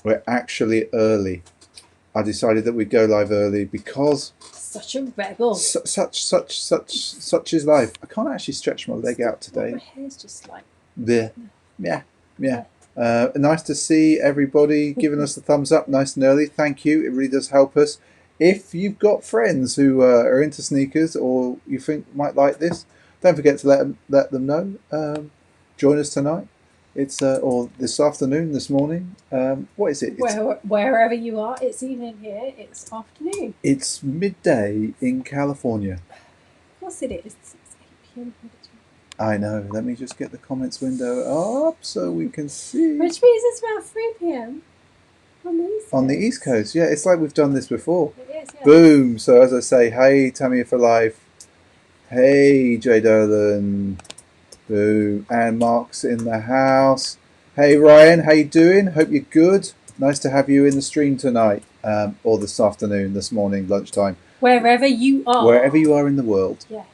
We're actually early. I decided that we'd go live early because such a rebel. Such is life. I can't actually stretch my leg out today. My hair's just like. Yeah. Nice to see everybody giving us the thumbs up nice and early. Thank you. It really does help us. If you've got friends who are into sneakers or you think might like this, don't forget to let them know. Join us tonight. It's or this afternoon, this morning. What is it? Wherever you are, it's evening here. It's afternoon. It's midday in California. Of course it is. It's 8 p.m. I know. Let me just get the comments window up so we can see. Which means it's about 3 p.m. on the East Coast. Yeah, it's like we've done this before. It is, yeah. Boom. So as I say, hey, Tamia for life. Hey, Jay Dolan. Boom. And Mark's in the house. Hey, Ryan. How you doing? Hope you're good. Nice to have you in the stream tonight. Or this afternoon, this morning, lunchtime. Wherever you are. Wherever you are in the world. Yes.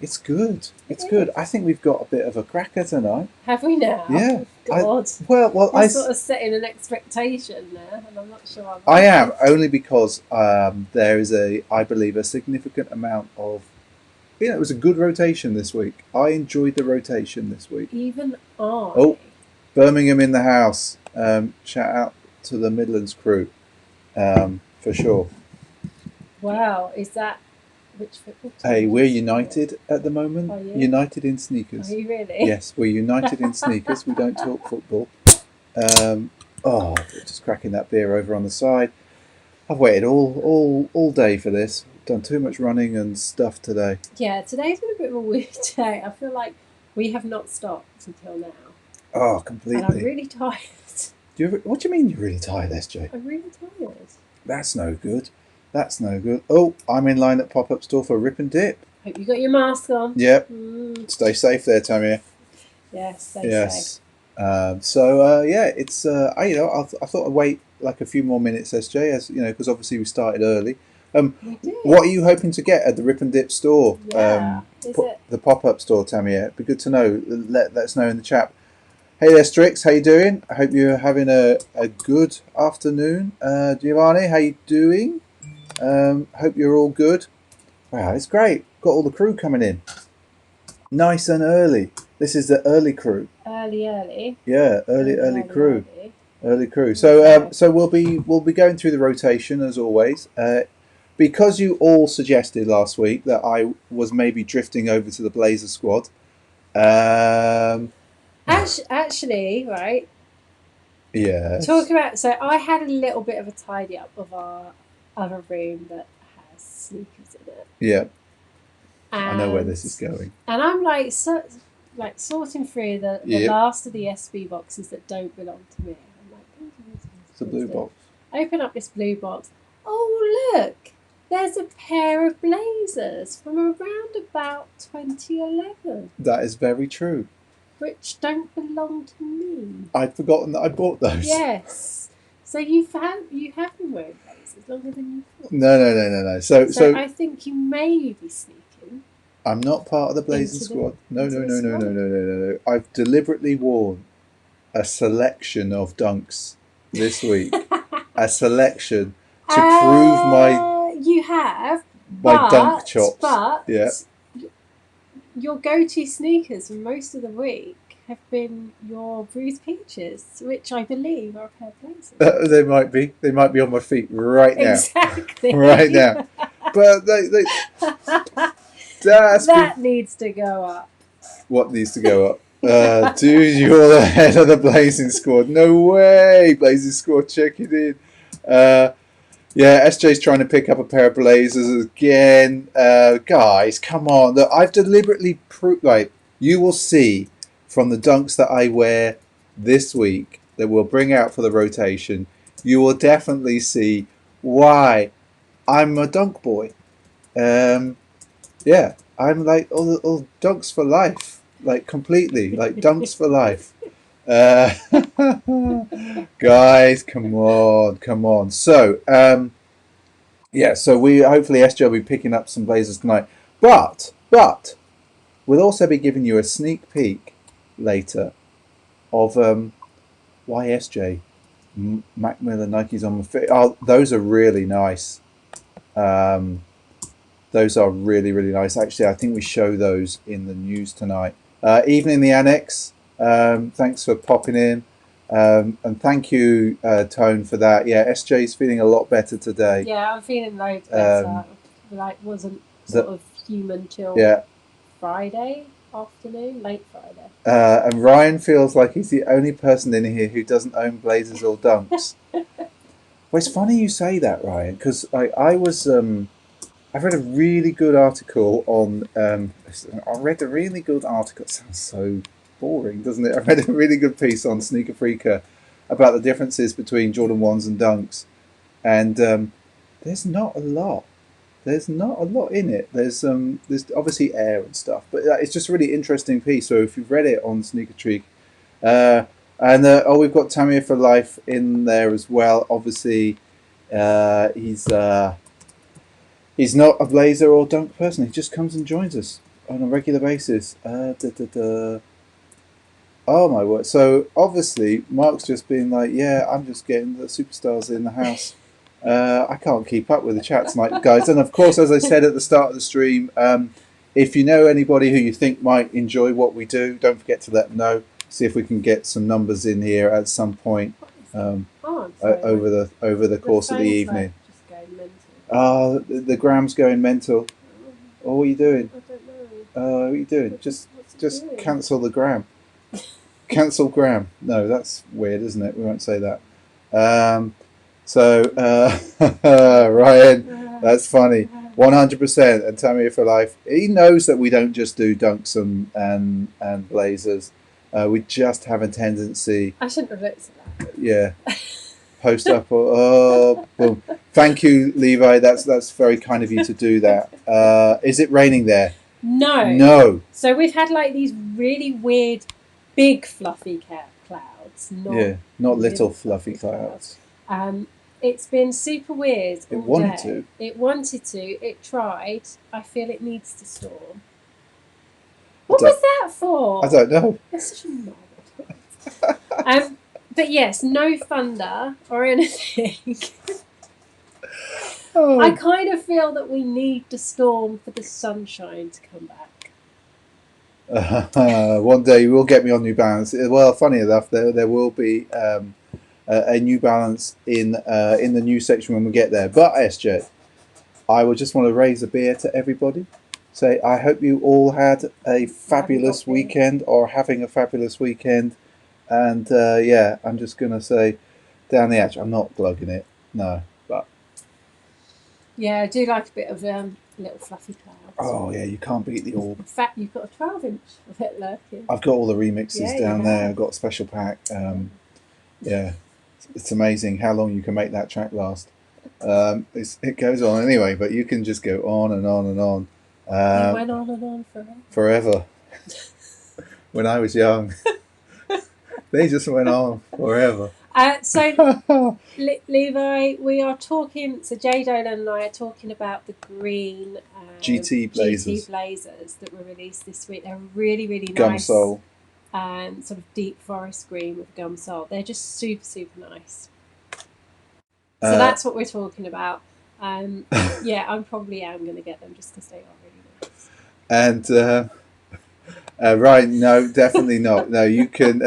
It's good. It's good. I think we've got a bit of a cracker tonight. Have we now? Yeah. God. I'm sort of setting an expectation there, and I'm not sure. I am only because there is I believe, a significant amount of. It was a good rotation this week. I enjoyed the rotation this week. Even Birmingham in the house. Shout out to the Midlands crew, for sure. Wow, is that which football team? Hey, we're united at the moment. Are you? United in sneakers. Are you really? Yes, we're united in sneakers. We don't talk football. Just cracking that beer over on the side. I've waited all day for this. Done too much running and stuff today. Yeah, today's been a bit of a weird day. I feel like we have not stopped until now. Oh, completely. And I'm really tired. What do you mean you're really tired, SJ? I'm really tired. That's no good. That's no good. Oh, I'm in line at Pop-Up Store for Rip and Dip. Hope you got your mask on. Yep. Stay safe there, Tamia. Yes, stay safe. It's I thought I'd wait like a few more minutes, SJ, as you know, because obviously we started early. We did. What are you hoping to get at the Rip and Dip store? Yeah. The pop-up store, Tamia? It'd be good to know. Let us know in the chat. Hey there, Strix. How you doing? I hope you're having a good afternoon. Giovanni, how you doing? Hope you're all good. Wow, it's great. Got all the crew coming in. Nice and early. This is the early crew. Early. Yeah, early crew. Early crew. So we'll be going through the rotation as always. Because you all suggested last week that I was maybe drifting over to the Blazer squad. Actually, right? Yeah. Talk about. So I had a little bit of a tidy up of our other room that has sneakers in it. Yeah. I know where this is going. And I'm like sorting through the last of the SB boxes that don't belong to me. I'm like, it's a blue box. Open up this blue box. Oh look, there's a pair of Blazers from around about 2011. That is very true. Which don't belong to me. I'd forgotten that I bought those. Yes. So you have been wearing Blazers longer than you thought. No. So I think you may be sneaking. I'm not part of the Blazing squad. No. I've deliberately worn a selection of dunks this week. A selection to prove my dunk chops. But yeah. Your go-to sneakers for most of the week have been your Bruised Peaches, which I believe are a pair of Blazers. They might be on my feet right now. Exactly. Right now. But that needs to go up. What needs to go up? Dude, you're the head of the Blazing squad. No way, Blazing squad, check it in. Yeah, SJ's trying to pick up a pair of Blazers again. Guys, come on. Look, I've deliberately proved. Right, you will see from the dunks that I wear this week that we'll bring out for the rotation. You will definitely see why I'm a dunk boy. Yeah, I'm like all dunks for life. Like completely. Like dunks for life. Guys, come on. So, so we hopefully SJ will be picking up some Blazers tonight. But we'll also be giving you a sneak peek later of YSJ, Mac Miller, Nikes on my feet. Oh, those are really nice. Those are really, really nice. Actually, I think we show those in the news tonight. Even in the annex. Thanks for popping in. And thank you, Tone, for that. Yeah, SJ's feeling a lot better today. Yeah, I'm feeling loads better. Like, wasn't sort of human till Friday afternoon, late Friday. And Ryan feels like he's the only person in here who doesn't own blazers or dunks. Well, it's funny you say that, Ryan, because I've read a really good article on. I read a really good article. It sounds so boring, doesn't it? I read a really good piece on Sneaker Freaker about the differences between Jordan 1s and Dunks, and there's not a lot. There's not a lot in it. There's obviously air and stuff, but it's just a really interesting piece. So if you've read it on Sneaker Freak, we've got Tamir for Life in there as well. Obviously, he's not a blazer or dunk person. He just comes and joins us on a regular basis. Oh my word! So obviously, Mark's just been like, "Yeah, I'm just getting the superstars in the house." I can't keep up with the chat tonight, guys. And of course, as I said at the start of the stream, if you know anybody who you think might enjoy what we do, don't forget to let them know. See if we can get some numbers in here at some point over the course of the evening. The gram's going mental. Oh, what are you doing? I don't know. What are you doing? Just cancel the gram. Cancel gram. No, that's weird, isn't it? We won't say that. Ryan, that's funny. 100%. And Tamir for Life. He knows that we don't just do dunks and blazers. We just have a tendency. I shouldn't have looked at that. Yeah. Post up. Boom. Thank you, Levi. That's very kind of you to do that. Is it raining there? No. So we've had like these really weird, big fluffy clouds. Not little fluffy clouds. It's been super weird. It wanted to. It wanted to. It tried. I feel it needs to storm. What was that for? I don't know. That's such a knob. But yes, no thunder or anything. I kind of feel that we need the storm for the sunshine to come back. One day you will get me on New Balance. Well, funny enough, there will be a New Balance in the news section when we get there. But SJ, I would just want to raise a beer to everybody. Say, I hope you all had a fabulous weekend or having a fabulous weekend. And I'm just going to say down the hatch, I'm not glugging it. No, but. Yeah, I do like a bit of little fluffy clouds. Oh, yeah, you can't beat the orb. In fact, you've got a 12-inch of it lurking. I've got all the remixes down there. I've got a special pack. It's amazing how long you can make that track last. It goes on anyway, but you can just go on and on and on. It went on and on forever. When I was young. They just went on forever. So, Levi, we are talking. So, Jay Dolan and I are talking about the green GT blazers that were released this week. They're really, really gum nice. sole. Sort of deep forest green with gum sole. They're just super, super nice. So that's what we're talking about. I'm probably going to get them just because they are really nice. And. Right, no, definitely not. No, you can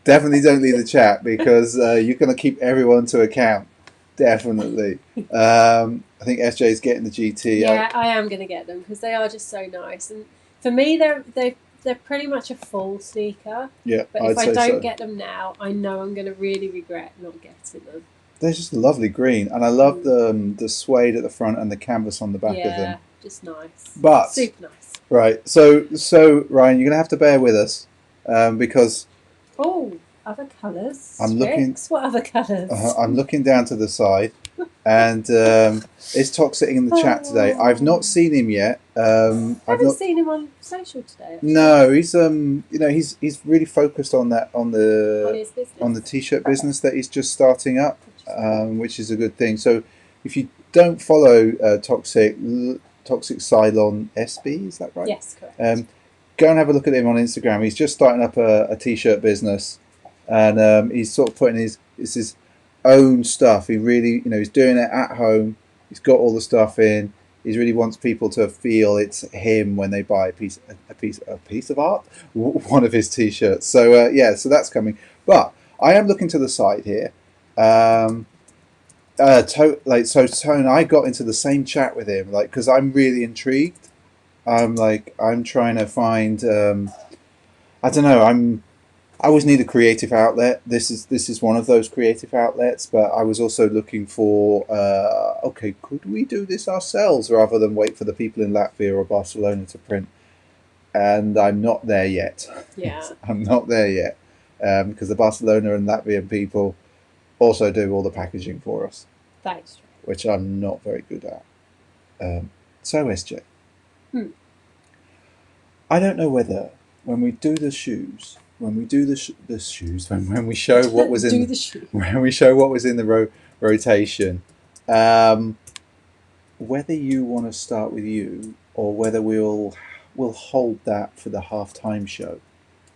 definitely don't leave the chat because you're going to keep everyone to account. Definitely. I think SJ is getting the GT. Yeah, I am going to get them because they are just so nice. And for me, they're pretty much a full sneaker. Yeah, but if I don't get them now, I know I'm going to really regret not getting them. They're just a lovely green, and I love the suede at the front and the canvas on the back of them. Yeah, just nice. But super nice. Right, so Ryan, you're gonna have to bear with us because other colours. What other colours? I'm looking down to the side, and it's Toxic in the chat today. I've not seen him yet. I haven't seen him on social today. Actually. No, he's he's really focused on the t-shirt business that he's just starting up, which is a good thing. So if you don't follow Toxic Cylon SB, is that right? Yes, correct. Go and have a look at him on Instagram. He's just starting up a t-shirt business, and he's sort of putting his own stuff. He really, he's doing it at home. He's got all the stuff in. He really wants people to feel it's him when they buy a piece of art, one of his t-shirts. So so that's coming. But I am looking to the side here. So Tone, I got into the same chat with him, like, because I'm really intrigued. I'm trying to find. I don't know. I always need a creative outlet. This is one of those creative outlets, but I was also looking for okay, could we do this ourselves rather than wait for the people in Latvia or Barcelona to print? And I'm not there yet. Yeah. I'm not there yet because the Barcelona and Latvian people also do all the packaging for us. That's true. Which I'm not very good at. So SJ, I don't know whether when we do the shoes. When we do the shoes, when we show what was in when we show what was in the rotation, whether you want to start with you or whether we'll hold that for the halftime show.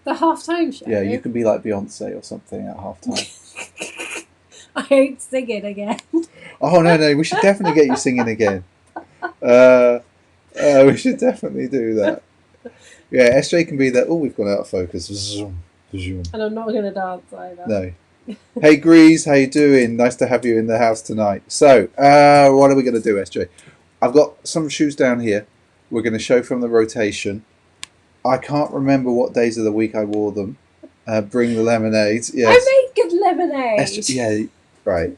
The halftime show. Yeah, you can be like Beyonce or something at halftime. I ain't singing again. Oh no, we should definitely get you singing again. We should definitely do that. Yeah, SJ can be that. Oh, we've gone out of focus. And I'm not going to dance either. No. Hey, Grease, how you doing? Nice to have you in the house tonight. So, what are we going to do, SJ? I've got some shoes down here. We're going to show from the rotation. I can't remember what days of the week I wore them. Bring the lemonades. Yes. I make good lemonade. Yeah, right.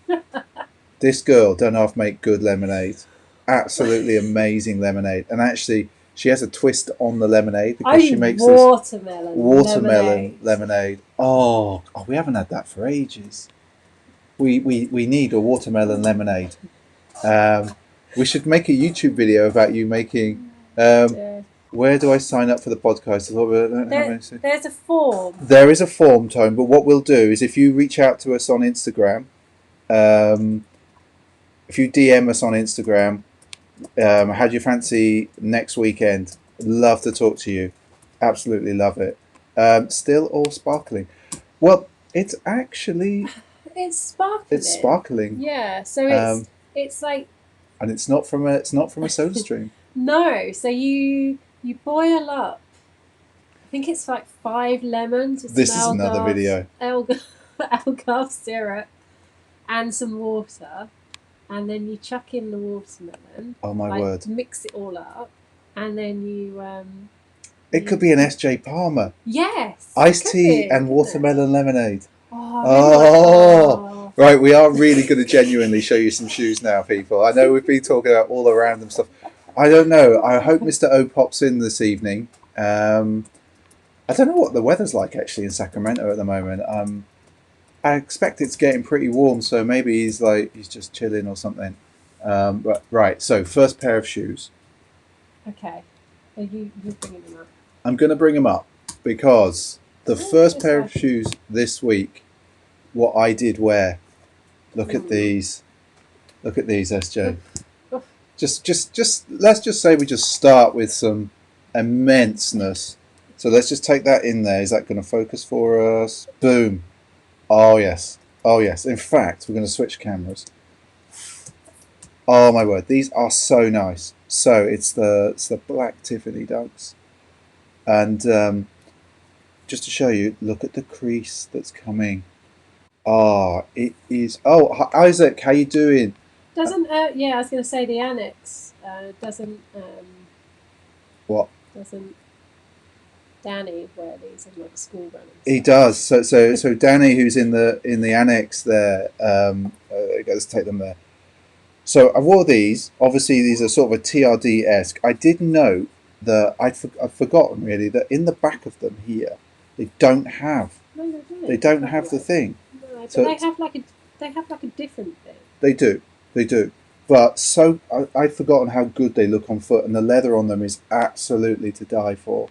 This girl don't half make good lemonade. Absolutely amazing lemonade. And actually, she has a twist on the lemonade because she makes watermelon lemonade. Oh, we haven't had that for ages. We need a watermelon lemonade. We should make a YouTube video about you making. Where do I sign up for the podcast? There's a form. There is a form, Tone. But what we'll do is, if you reach out to us on Instagram, if you DM us on Instagram. How do you fancy next weekend? Love to talk to you. Absolutely love it. Still all sparkling. Well, it's actually... It's sparkling. It's sparkling. Yeah, so it's like... And it's not from a soda stream. No, so you boil up. I think it's like 5 lemons. With this is another video. Algarve syrup and some water. And then you chuck in the watermelon. Oh my word! Mix it all up, and then you. It could be an SJ Palmer. Yes. Iced tea and watermelon lemonade. Oh. Right, we are really going to genuinely show you some shoes now, people. I know we've been talking about all the random stuff. I don't know. I hope Mr. O pops in this evening. I don't know what the weather's like actually in Sacramento at the moment. I expect it's getting pretty warm, so maybe he's just chilling or something. Right, so first pair of shoes. Okay. Are you bringing them up? I'm going to bring them up because the first pair of shoes this week, what I did wear. Look at these. Look at these, SJ. Just let's just say we just start with some immenseness. So let's just take that in there. Is that going to focus for us? Boom. Oh yes. Oh yes. In fact, we're going to switch cameras. Oh my word, these are so nice. So it's the black Tiffany Dunks, and just to show you, look at the crease that's coming. Oh, it is. Oh, Isaac, how you doing? Doesn't yeah, I was going to say the annex doesn't. What? Doesn't Danny wear these in like school running? He does. So Danny, who's in the annex there, let's take them there. So I wore these. Obviously, these are sort of a TRD-esque. I did note that I'd forgotten really that in the back of them here, they don't have. No, they don't. They don't have the thing. No, but So they have like a different thing. They do. But so I'd forgotten how good they look on foot, and the leather on them is absolutely to die for.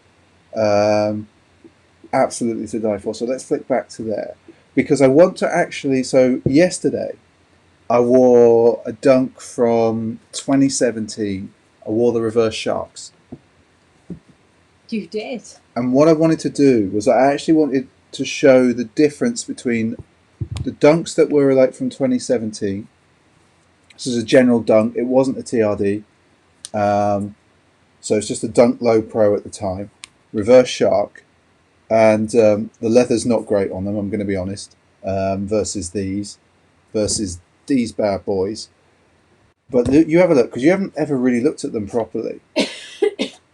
Absolutely to die for. So let's flick back to there, because I want to actually. So yesterday, I wore a dunk from 2017. I wore the reverse sharks. You did. And what I wanted to do was I actually wanted to show the difference between the dunks that were like from 2017. This is a general dunk. It wasn't a TRD. So it's just a Dunk Low Pro at the time. Reverse Shark. And the leather's not great on them, I'm going to be honest, versus these bad boys. But you have a look, because you haven't ever really looked at them properly.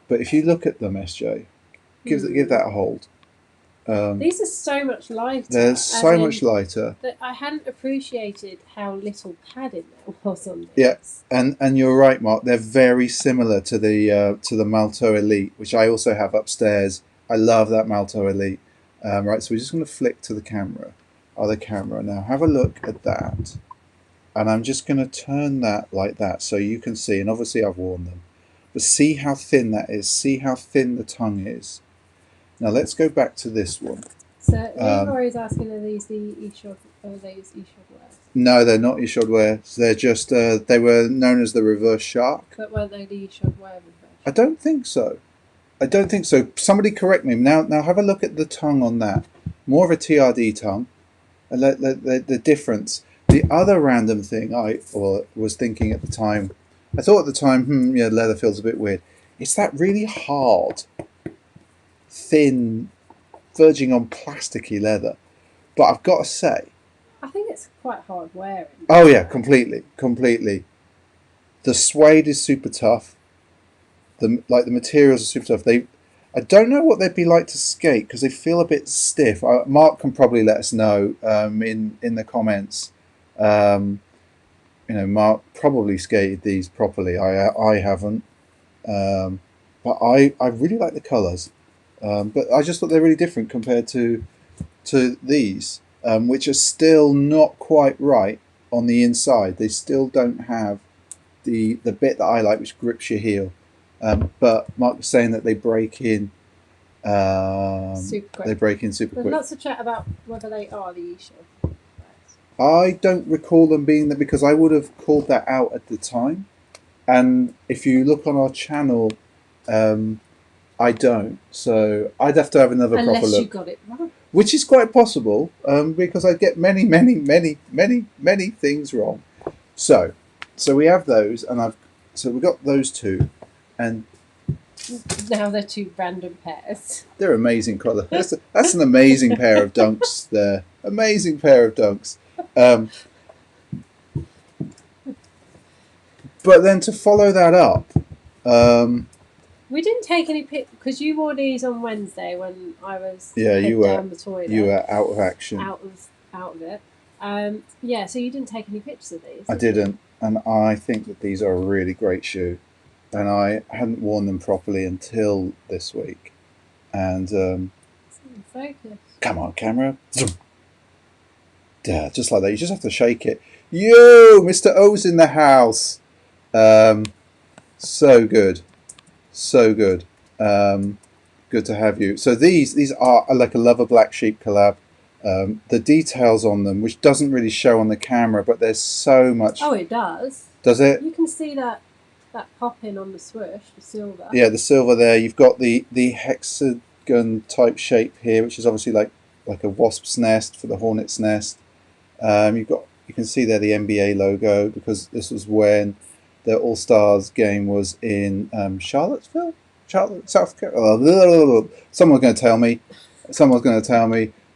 But if you look at them, SJ, give that a hold. These are so much lighter. They're so much lighter. That I hadn't appreciated how little padding there was on these. Yeah, and you're right, Mark. They're very similar to the Malto Elite, which I also have upstairs. I love that Malto Elite. Right, so we're just going to flick to the camera. Other camera. Now have a look at that. And I'm just going to turn that like that so you can see. And obviously I've worn them. But see how thin that is. See how thin the tongue is. Now let's go back to this one. So Leroy is asking, are these the Eshod wears? No, they're not Eshod wears. They're just, they were known as the Reverse Shark. But were they the Eshod wear? I don't think so. I don't think so. Somebody correct me. Now have a look at the tongue on that. More of a TRD tongue. And the difference. The other random thing I was thinking at the time, I thought at the time, yeah, leather feels a bit weird. It's that really hard, thin, verging on plasticky leather. But I've got to say, I think it's quite hard wearing. Oh yeah, completely. The suede is super tough. The materials are super tough. I don't know what they'd be like to skate because they feel a bit stiff. Mark can probably let us know in the comments. Mark probably skated these properly. I haven't, but I really like the colours. But I just thought they're really different compared to these, which are still not quite right on the inside. They still don't have the bit that I like, which grips your heel. But Mark was saying that they break in. Super quick. They break in super There's quick. lots of chat about whether they are the Eshod. I don't recall them being there because I would have called that out at the time. And if you look on our channel, I don't. So I'd have to have another proper look. Unless you got it wrong. Which is quite possible, because I get many things wrong. So we have those, and we've got those two, and now they're two random pairs. They're amazing colour. That's an amazing pair of dunks there. Amazing pair of dunks. But then to follow that up, we didn't take any pictures because you wore these on Wednesday when I was down the toilet. You were out of action. Out of it. So you didn't take any pictures of these. I didn't, and I think that these are a really great shoe, and I hadn't worn them properly until this week. And focus. Come on, camera. Zoom. Yeah, just like that. You just have to shake it. Yo, Mr. O's in the house. So good. So good. Good to have you. So these are like a Lover Black Sheep collab. The details on them, which doesn't really show on the camera, but there's so much. Oh, it does. Does it? You can see that pop in on the swoosh, the silver. Yeah, the silver there. You've got the hexagon type shape here, which is obviously like a wasp's nest for the hornet's nest. You can see there the NBA logo because this was when the All-Stars game was in Charlottesville, South Carolina. Someone's going to tell me.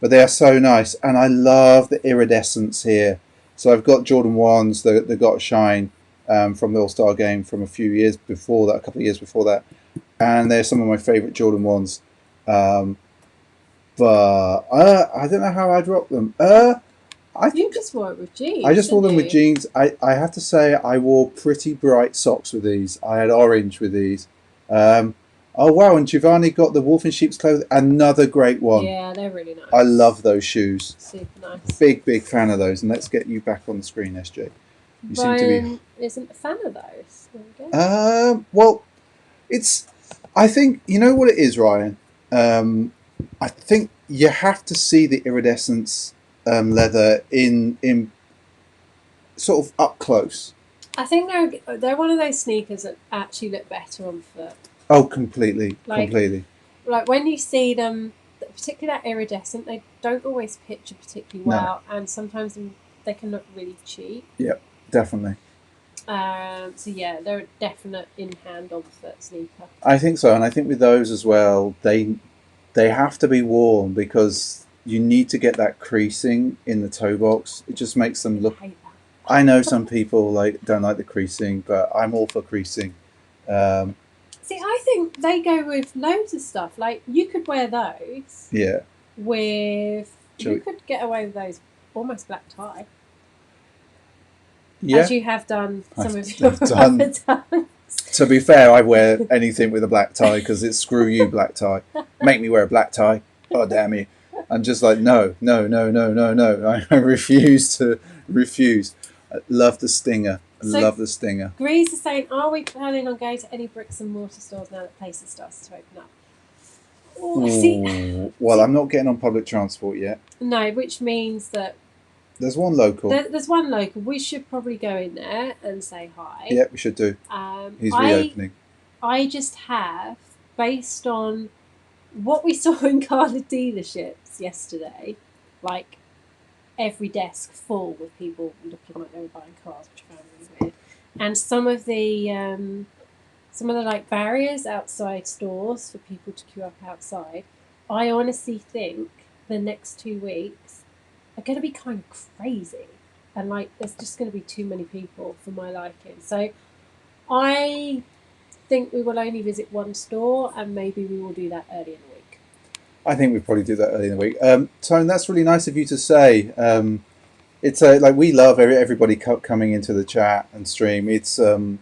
But they are so nice, and I love the iridescence here. So I've got Jordan 1s that got shine from the All-Star game from a couple of years before that, and they're some of my favourite Jordan 1s. But I don't know how I'd rock them. You just wore it with jeans. I just wore them with jeans. I have to say I wore pretty bright socks with these. I had orange with these. Oh wow, and Giovanni got the Wolf in Sheep's Clothing. Another great one. Yeah, they're really nice. I love those shoes. Super nice. Big fan of those. And let's get you back on the screen, SJ. You Ryan seem to be isn't a fan of those. There we go. Well, I think you know what it is, Ryan. I think you have to see the iridescence leather in sort of up close. I think they're one of those sneakers that actually look better on foot. Oh, completely. Like when you see them, particularly that iridescent, they don't always picture particularly No. well, and sometimes they can look really cheap. Yep, definitely. So yeah, they're a definite in-hand on-foot sneaker. I think so, and I think with those as well, they have to be worn because you need to get that creasing in the toe box. It just makes them look. I hate that. I know some people don't like the creasing, but I'm all for creasing. See, I think they go with loads of stuff. Like, you could wear those Yeah, with. Shall You we- could get away with those almost black tie, yeah. as you have done some I've of your done. other times. To be fair, I wear anything with a black tie because it's screw you, black tie. Make me wear a black tie. Oh, damn you. I'm just like, no. I refuse. I love the stinger. So- Love the stinger. Grease is saying, are we planning on going to any bricks and mortar stores now that places starts to open up? Oh, Well, I'm not getting on public transport yet. no, which means that There's one local. there's one local. We should probably go in there and say hi. Yeah, we should do. He's reopening. I just have, based on what we saw in car dealerships yesterday, like every desk full with people looking like they were buying cars, which I found really weird, and some of the like barriers outside stores for people to queue up outside. I honestly think the next 2 weeks are going to be kind of crazy, and like there's just going to be too many people for my liking. So I think we will only visit one store, and maybe we will do that early in the week. I think we probably do that early in the week. Tone, that's really nice of you to say. It's like we love everybody coming into the chat and stream. It's kind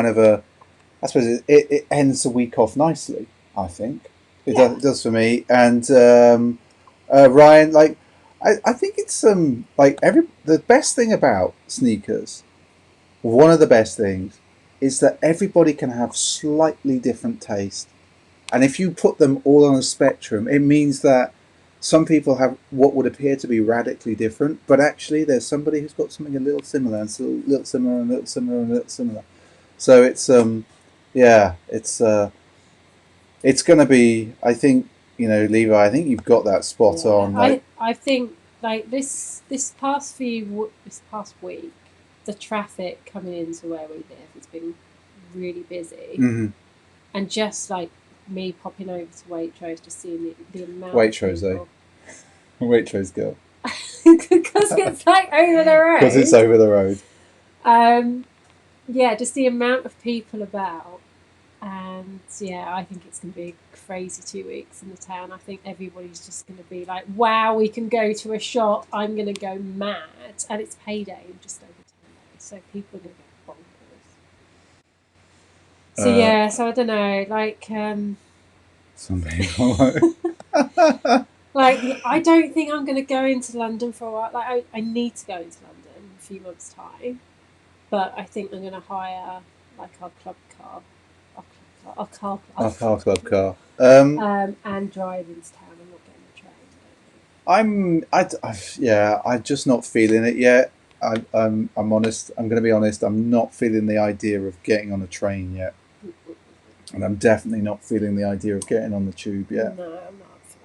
of a, I suppose it ends the week off nicely. I think it does for me. And Ryan, like I think it's like the best thing about sneakers. One of the best things is that everybody can have slightly different taste. And if you put them all on a spectrum, it means that some people have what would appear to be radically different, but actually there's somebody who's got something a little similar, and a little similar, and a little similar, and a little similar. So it's it's going to be. I think Levi. I think you've got that spot on. Like, I think like this past week, the traffic coming into where we live has been really busy, mm-hmm. and just like me popping over to Waitrose to see the amount Waitrose, of people. Waitrose girl. Because it's like over the road. Because it's over the road. Yeah, just the amount of people about, and yeah, I think it's going to be a crazy 2 weeks in the town. I think everybody's just going to be like, "Wow, we can go to a shop. I'm going to go mad," and it's payday in just over 10 days, so people are going to get bonkers. So yeah, so I don't know, like some people. like I don't think I'm going to go into London for a while. Like I need to go into London in a few months' time, but I think I'm going to hire like our club car, our car car, and drive into town. I'm not getting the train. I'm just not feeling it yet. I'm honest. I'm going to be honest. I'm not feeling the idea of getting on a train yet. And I'm definitely not feeling the idea of getting on the tube yet. No, I'm not for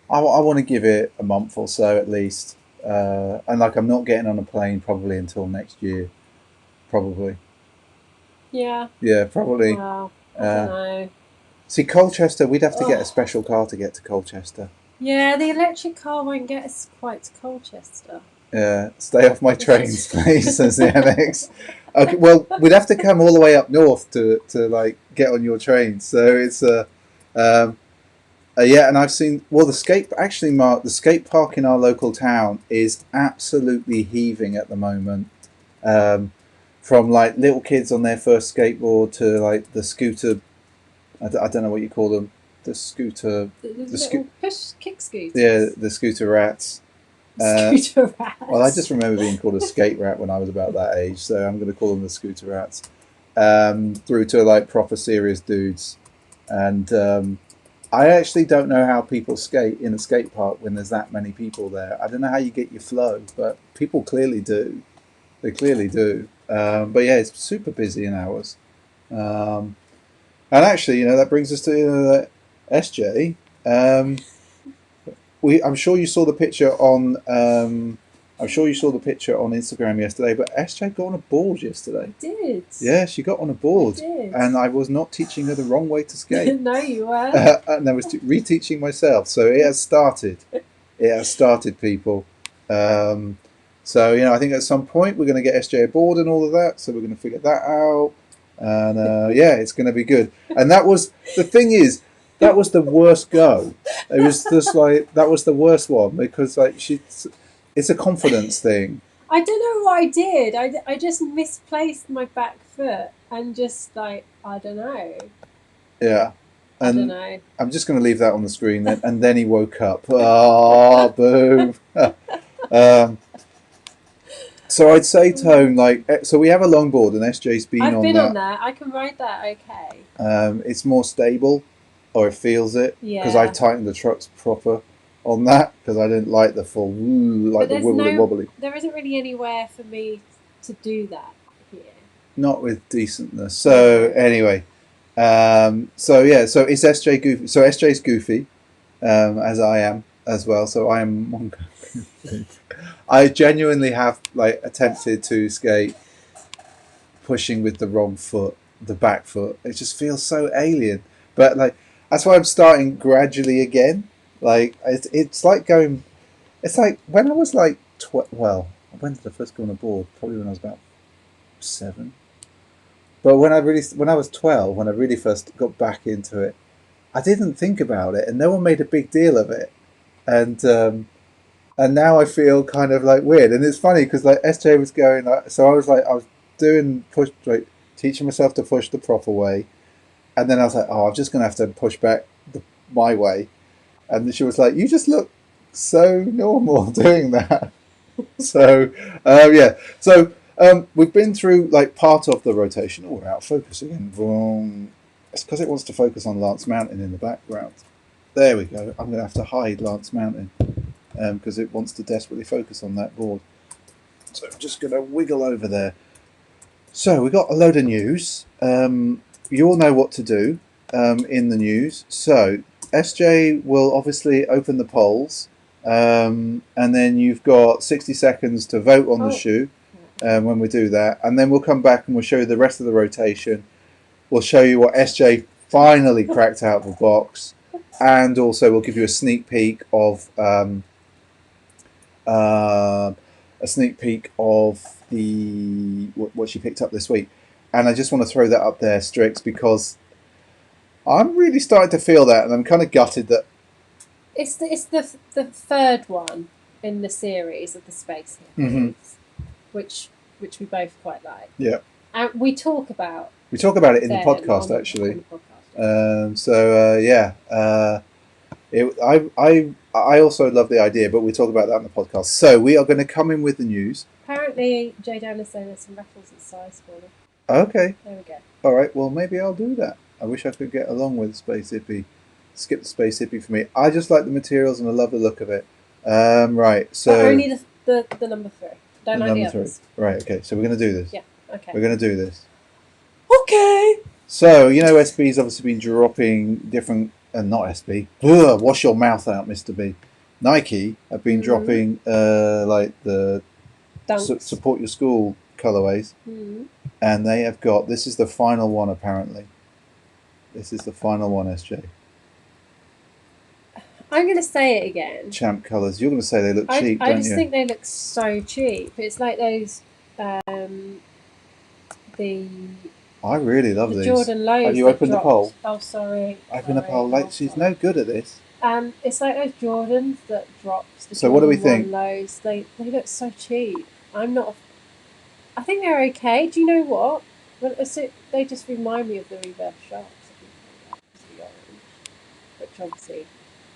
that. I want to give it a month or so at least. And like I'm not getting on a plane probably until next year. Probably. Yeah. Yeah, probably. Well, I don't know. See, Colchester, we'd have to get a special car to get to Colchester. Yeah, the electric car won't get us quite to Colchester. Yeah, stay off my trains, please, says the MX. Okay, well, we'd have to come all the way up north to like get on your train. So it's yeah, and I've seen the skate. Actually, Mark, the skate park in our local town is absolutely heaving at the moment. From like little kids on their first skateboard to like the scooter. I don't know what you call them. The scooter. The push kick scooters. Yeah, the scooter rats. Scooter rats. Well, I just remember being called a skate rat when I was about that age, so I'm going to call them the scooter rats. Through to like proper serious dudes, and I actually don't know how people skate in a skate park when there's that many people there. I don't know how you get your flow, but people clearly do. They clearly do. But yeah, it's super busy in hours. And actually, that brings us to SJ. I'm sure you saw the picture on. I'm sure you saw the picture on Instagram yesterday. But SJ got on a board yesterday. I did. Yeah, she got on a board, I did. and I was not teaching her the wrong way to skate. No, you were. And I was reteaching myself. So it has started. It has started, people. So I think at some point we're going to get SJ a board and all of that. So we're going to figure that out, and yeah, it's going to be good. And that was the thing is. That was the worst go. It was just like that was the worst one because like it's a confidence thing. I don't know what I did. I just misplaced my back foot and just like I don't know. Yeah. And I don't know. I'm just going to leave that on the screen then. And then he woke up. Oh, boom. So I'd say, Tone, like, so we have a longboard and SJ's been on that. I've been on that. I can ride that okay. It's more stable, or it feels it. Yeah. Because I've tightened the trucks proper on that because I didn't like the full, like the wibbly wobbly. There isn't really anywhere for me to do that here. Not with decentness. So anyway, so it's SJ goofy. So SJ's goofy, as I am as well. So I am Mongo goofy. I genuinely have like attempted to skate pushing with the wrong foot, the back foot. It just feels so alien. But like that's why I'm starting gradually again. Like it's like going. It's like when I was like when did I first go on a board? Probably when I was about 7. But when I was 12, when I really first got back into it, I didn't think about it, and no one made a big deal of it, and now I feel kind of like weird, and it's funny because like SJ was going, so I was doing push, like teaching myself to push the proper way, and then I was like, oh, I'm just gonna have to push back my way, and she was like, you just look so normal doing that, so yeah, so. We've been through like part of the rotation. Oh, we're out of focus again. Boom. It's because it wants to focus on Lance Mountain in the background. There we go. I'm going to have to hide Lance Mountain because it wants to desperately focus on that board. So I'm just going to wiggle over there. So we got a load of news. You all know what to do in the news. So SJ will obviously open the polls, and then you've got 60 seconds to vote on the shoe. When we do that, and then we'll come back and we'll show you the rest of the rotation. We'll show you what SJ finally cracked out of the box, and also we'll give you a sneak peek of the what she picked up this week. And I just want to throw that up there, Strix, because I'm really starting to feel that, and I'm kind of gutted that it's the third one in the series of the Space Heroes. Mm-hmm. Which we both quite like. Yeah. And we talk about it in the podcast actually. I also love the idea, but we talk about that in the podcast. So we are going to come in with the news. Apparently, Jay Dan is saying there's some raffles at size for them. Okay. There we go. All right. Well, maybe I'll do that. I wish I could get along with Space Hippie. Skip the Space Hippie for me. I just like the materials and I love the look of it. Right. So but only the number 3. Don't know the others. Right, okay, so we're going to do this. Yeah, okay. We're going to do this. Okay! So, SB's obviously been dropping different... not SB. Ugh, wash your mouth out, Mr. B. Nike have been dropping, like, the support your school colourways. Mm-hmm. And they have got... This is the final one, apparently. This is the final one, SJ. I'm going to say it again. Champ colours. You're going to say they look cheap, don't you? I just think they look so cheap. It's like those, I really love these. Jordan Lows. Have you opened the poll? Oh, sorry. Open the poll. Like, she's no good at this. It's like those Jordans that dropped. So what do we think? Lows. They look so cheap. I think they're okay. Do you know what? Well, they just remind me of the reverse sharks. Which obviously...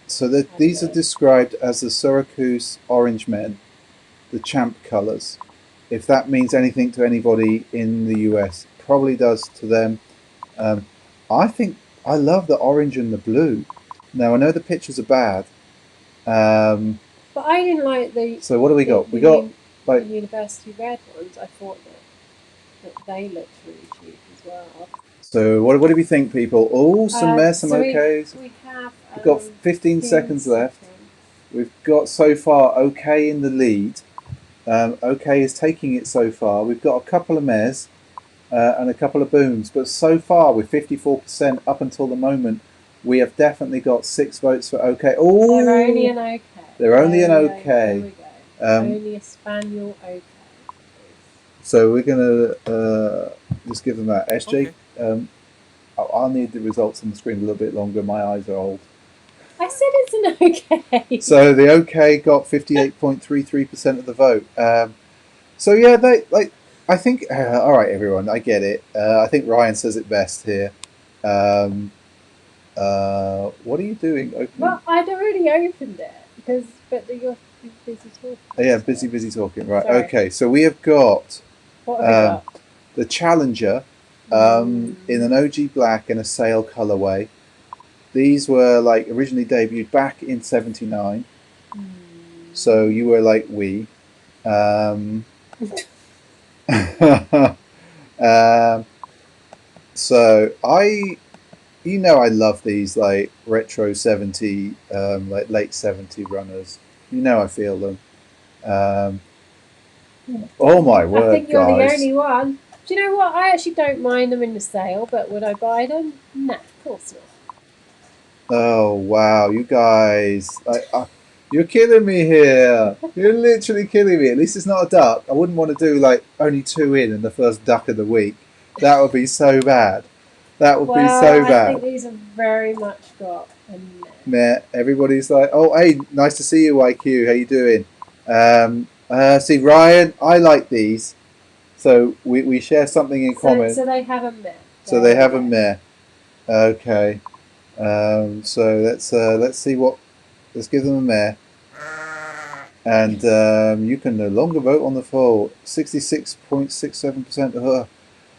So these are described as the Syracuse Orange Men, the champ colours. If that means anything to anybody in the US, probably does to them. I think I love the orange and the blue. Now I know the pictures are bad. But I didn't like the... So what do we got? We got like the University Red ones. I thought that they looked really cheap as well. So what do we think, people? Oh, some mess, some So okays. we have We've got 15 seconds left. We've got so far OK in the lead. OK is taking it so far. We've got a couple of mares and a couple of booms, but so far with 54% up until the moment, we have definitely got 6 votes for OK. Oh, they're only an OK. They're only an OK. There we go. Only a spaniel OK. So we're gonna just give them that. SJ, Okay. I'll need the results on the screen a little bit longer. My eyes are old. I said it's an OK. So the OK got 58.33% of the vote. So yeah, they like. I think. All right, everyone. I get it. I think Ryan says it best here. What are you doing? Opening? Well, I'd already opened it but you're busy talking. Yeah, busy talking. Right. Sorry. Okay. So we have got. What have we got? The Challenger in an OG black and a sail colorway. These were like originally debuted back in '79. So you were like we. So I love these like retro 70, like late 70 runners. I feel them. Oh my word, I think you're guys. the only one. Do you know what? I actually don't mind them in the sale, but would I buy them? Nah, of course not. Oh wow, you guys! You're killing me here. You're literally killing me. At least it's not a duck. I wouldn't want to do like only 2 in the first duck of the week. That would be so bad. That would be so bad. I think these have very much got a meh. Everybody's like, oh hey, nice to see you, IQ. How you doing? See Ryan, I like these. So we share something in common. So they have a meh. So they have a meh. Okay. So let's see what. Let's give them a meh. And you can no longer vote on the poll. 66.67%.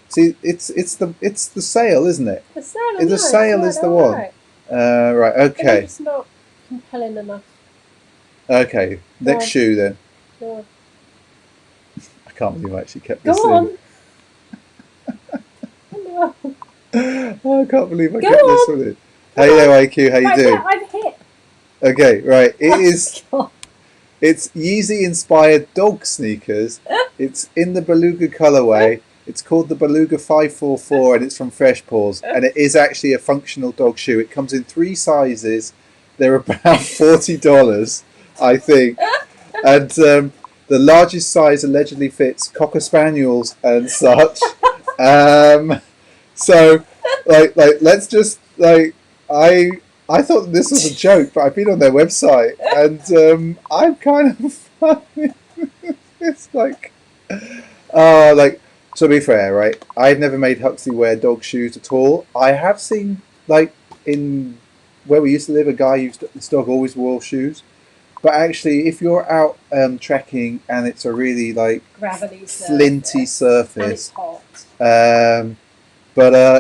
See, it's the sale, isn't it? The sale. The sale is the one. Right. Okay. But it's not compelling enough. Okay. Next shoe then. Go on. I can't believe I actually kept this in. I can't believe I kept this one in. Hey there, IQ. How you doing? I've hit. Okay, right. It is. It's Yeezy inspired dog sneakers. It's in the Beluga colorway. It's called the Beluga 544 and it's from Fresh Paws. And it is actually a functional dog shoe. It comes in 3 sizes. They're about $40, I think. And the largest size allegedly fits Cocker Spaniels and such. So, like, let's just I thought this was a joke, but I've been on their website and I'm kind of funny. It's like, to be fair, right? I've never made Huxley wear dog shoes at all. I have seen, like, in where we used to live, a guy his dog always wore shoes. But actually, if you're out trekking and it's a really like gravelly flinty surface, and it's hot.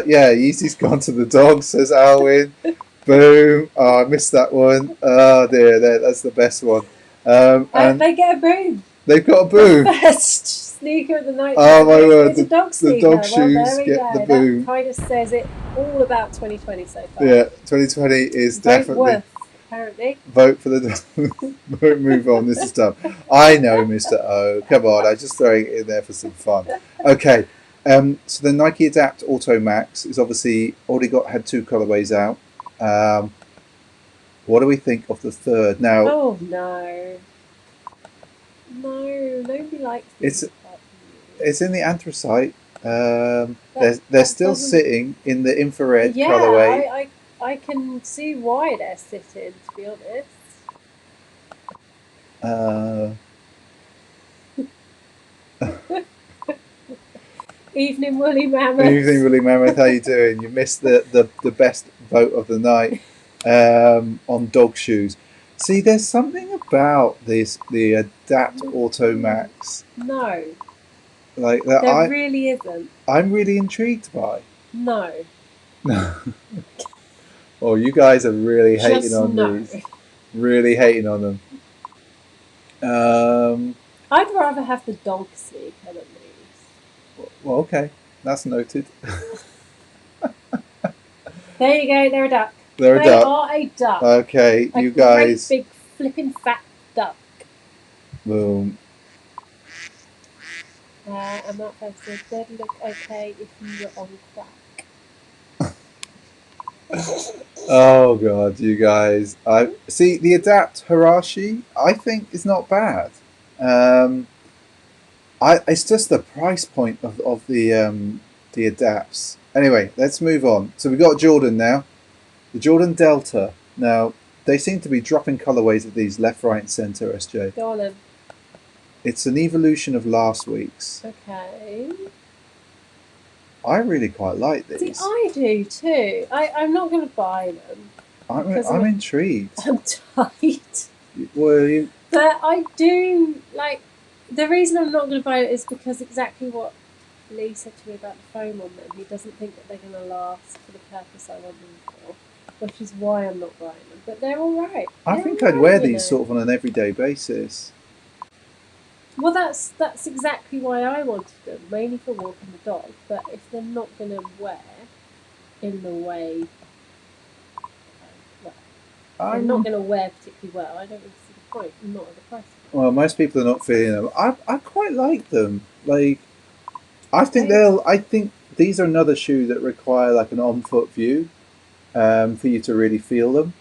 Yeah, Yeezy's gone to the dog, says Alwyn. Boom! Oh, I missed that one. Oh dear, that's the best one. And they get a boom. They've got a boom. Best sneaker of the night. Oh my word! It's a dog sneaker. The dog shoes get the boom. That kind of says it all about 2020 so far. Yeah, 2020 is definitely. Apparently. Vote for the dog. Don't move on. This is dumb. I know, Mr. O. Come on, I'm just throwing it in there for some fun. Okay. So the Nike Adapt Auto Max is obviously already had 2 colorways out. What do we think of the third now? Oh no, nobody likes these. It's in the anthracite. They're still sitting in the infrared colorway. I can see why they're sitting, to be honest. Evening, Woolly Mammoth. Evening, Woolly Mammoth. How you doing? You missed the best vote of the night on dog shoes. See, there's something about the Adapt Auto Max. No. Like that. There really isn't. I'm really intrigued by. No. Oh, you guys are really hating on these. Really hating on them. I'd rather have the dog sneaker than these. Well, okay, that's noted. There you go. They're a duck. They're a They duck. are a duck. Okay, A you guys. great big flipping fat duck. Boom. And Mark Fox says, they'd look okay if you were on crack. Oh god, you guys! I see the Adapt Hirashi. I think is not bad. It's just the price point of the Adapts. Anyway, let's move on. So we got Jordan now, the Jordan Delta. Now they seem to be dropping colorways of these left, right, and center. SJ. Go on then. It's an evolution of last week's. Okay. I really quite like See, these. I do too. I'm not going to buy them. I'm intrigued. I'm tight. Well, But I do like. The reason I'm not going to buy it is because exactly what Lee said to me about the foam on them. He doesn't think that they're going to last for the purpose I want them for, which is why I'm not buying them. But they're all right. I think I'd wear these sort of on an everyday basis. Well, that's exactly why I wanted them, mainly for walking the dog. But if they're not going to wear in the way, they're not going to wear particularly well, I don't really see the point. Not at the price. Well, most people are not feeling them. I quite like them. Like, I think these are another shoe that require like an on-foot view, for you to really feel them.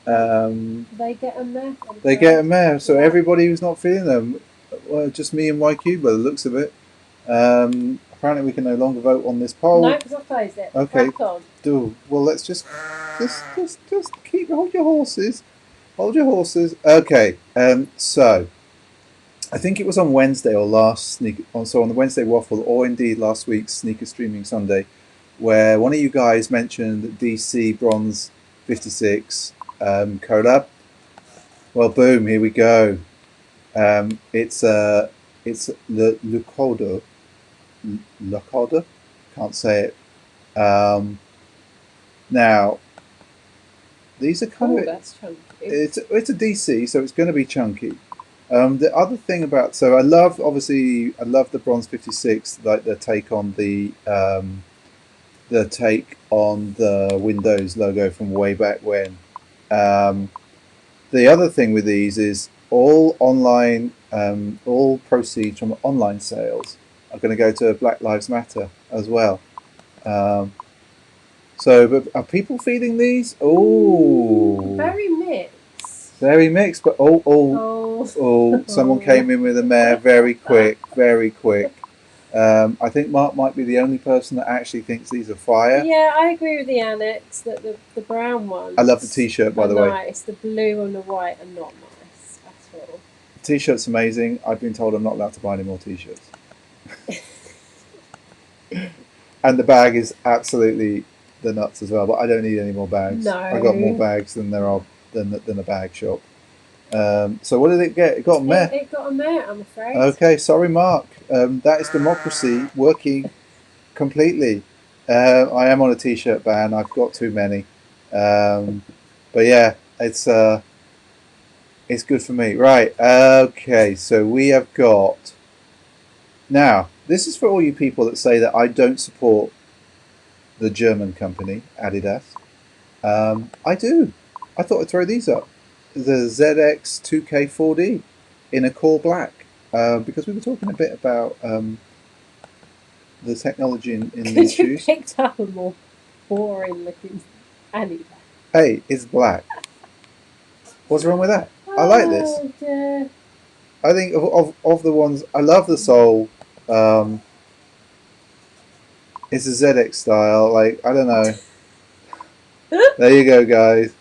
They get them there. They get them there. So everybody who's not feeling them, well, just me and YQ by the looks of it. Apparently, we can no longer vote on this poll. No, because I closed it. Okay. On. Well, let's just hold your horses. Hold your horses. Okay. So I think it was on Wednesday or on the Wednesday Waffle, or indeed last week's Sneaker Streaming Sunday, where one of you guys mentioned DC Bronze 56 collab. Well, boom, here we go. It's Le Lucoda, can't say it. Now, these are kind of. That's chunky. It's a DC, so it's going to be chunky. The other thing I love the Bronze 56, like the take on the Windows logo from way back when. The other thing with these is all proceeds from online sales are going to go to Black Lives Matter as well. But are people feeding these? Oh, very mixed. Very mixed, but someone came in with a mare very quick. I think Mark might be the only person that actually thinks these are fire. Yeah, I agree with the annex that the brown ones. I love the t-shirt, by the way. Nice. The blue and the white are not nice at all. The t-shirt's amazing. I've been told I'm not allowed to buy any more t-shirts. And the bag is absolutely the nuts as well, but I don't need any more bags. No. I got more bags than there are than a bag shop. So what did it get? It got a meh. It got a meh, I'm afraid. Okay, sorry, Mark. That is democracy working completely. I am on a t-shirt ban. I've got too many. But yeah, it's good for me. Right. Okay. So we have got. Now, this is for all you people that say that I don't support the German company Adidas. I do. I thought I'd throw these up. The ZX 2K4D in a core black, because we were talking a bit about the technology in these you shoes. picked up a more boring looking Adidas. Hey, it's black. What's wrong with that? I like this. Dear. I think of the ones, I love the sole. It's a ZX style. Like, I don't know. There you go, guys.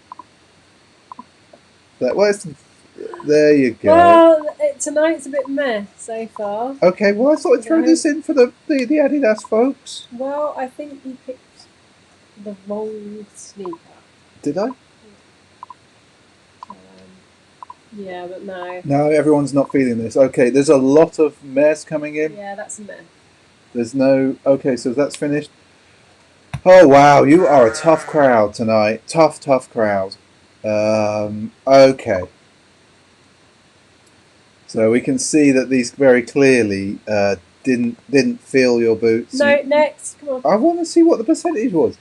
There you go. Well, tonight's a bit meh so far. Okay, well, I thought I'd throw this in for the Adidas folks. Well, I think you picked the wrong sneaker. Did I? Yeah, but no. No, everyone's not feeling this. Okay, there's a lot of mess coming in. Yeah, that's a meh. There's no... Okay, so that's finished. Oh, wow, you are a tough crowd tonight. Tough crowd. Okay. So we can see that these very clearly didn't fill your boots. No, next. Come on. I want to see what the percentage was.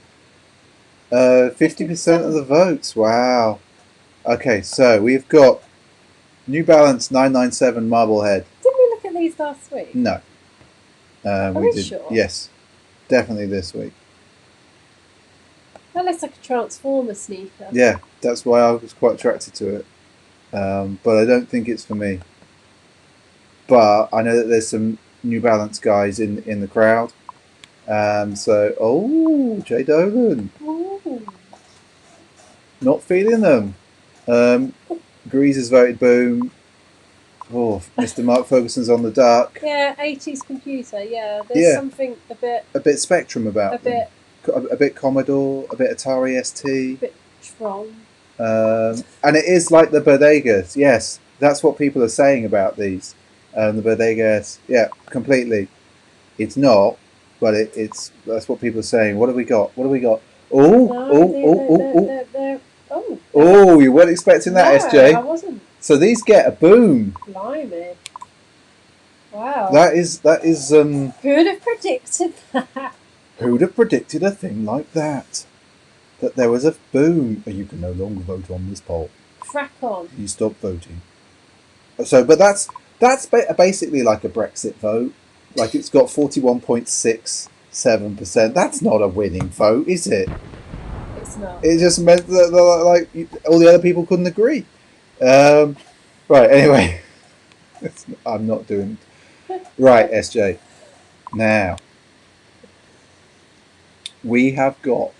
50% of the votes. Wow. Okay, so we've got New Balance 997 Marblehead. Didn't we look at these last week? No. Are we we did. sure? Yes. Definitely this week. That looks like a Transformer sneaker. Yeah, that's why I was quite attracted to it. But I don't think it's for me. But I know that there's some New Balance guys in the crowd. Jay Dolan. Ooh. Not feeling them. Grease has voted boom. Oh, Mr. Mark Ferguson's on the duck. Yeah, 80s computer. Yeah, there's something a bit Spectrum about them. A bit Commodore, a bit Atari ST. A bit Tron. And it is like the Bodegas. Yes, that's what people are saying about these. The Bodegas. Yeah, completely. It's not, but that's what people are saying. What have we got? Oh, you weren't expecting that, SJ. I wasn't. So these get a boom. Blimey. Wow. That is. Who'd have predicted that? Who'd have predicted a thing like that? That there was a boom. You can no longer vote on this poll. Crack on. You stop voting. So, but that's basically like a Brexit vote. Like it's got 41.67%. That's not a winning vote, is it? It's not. It just meant that like all the other people couldn't agree. Right. Anyway, I'm not doing. Right, SJ. Now we have got.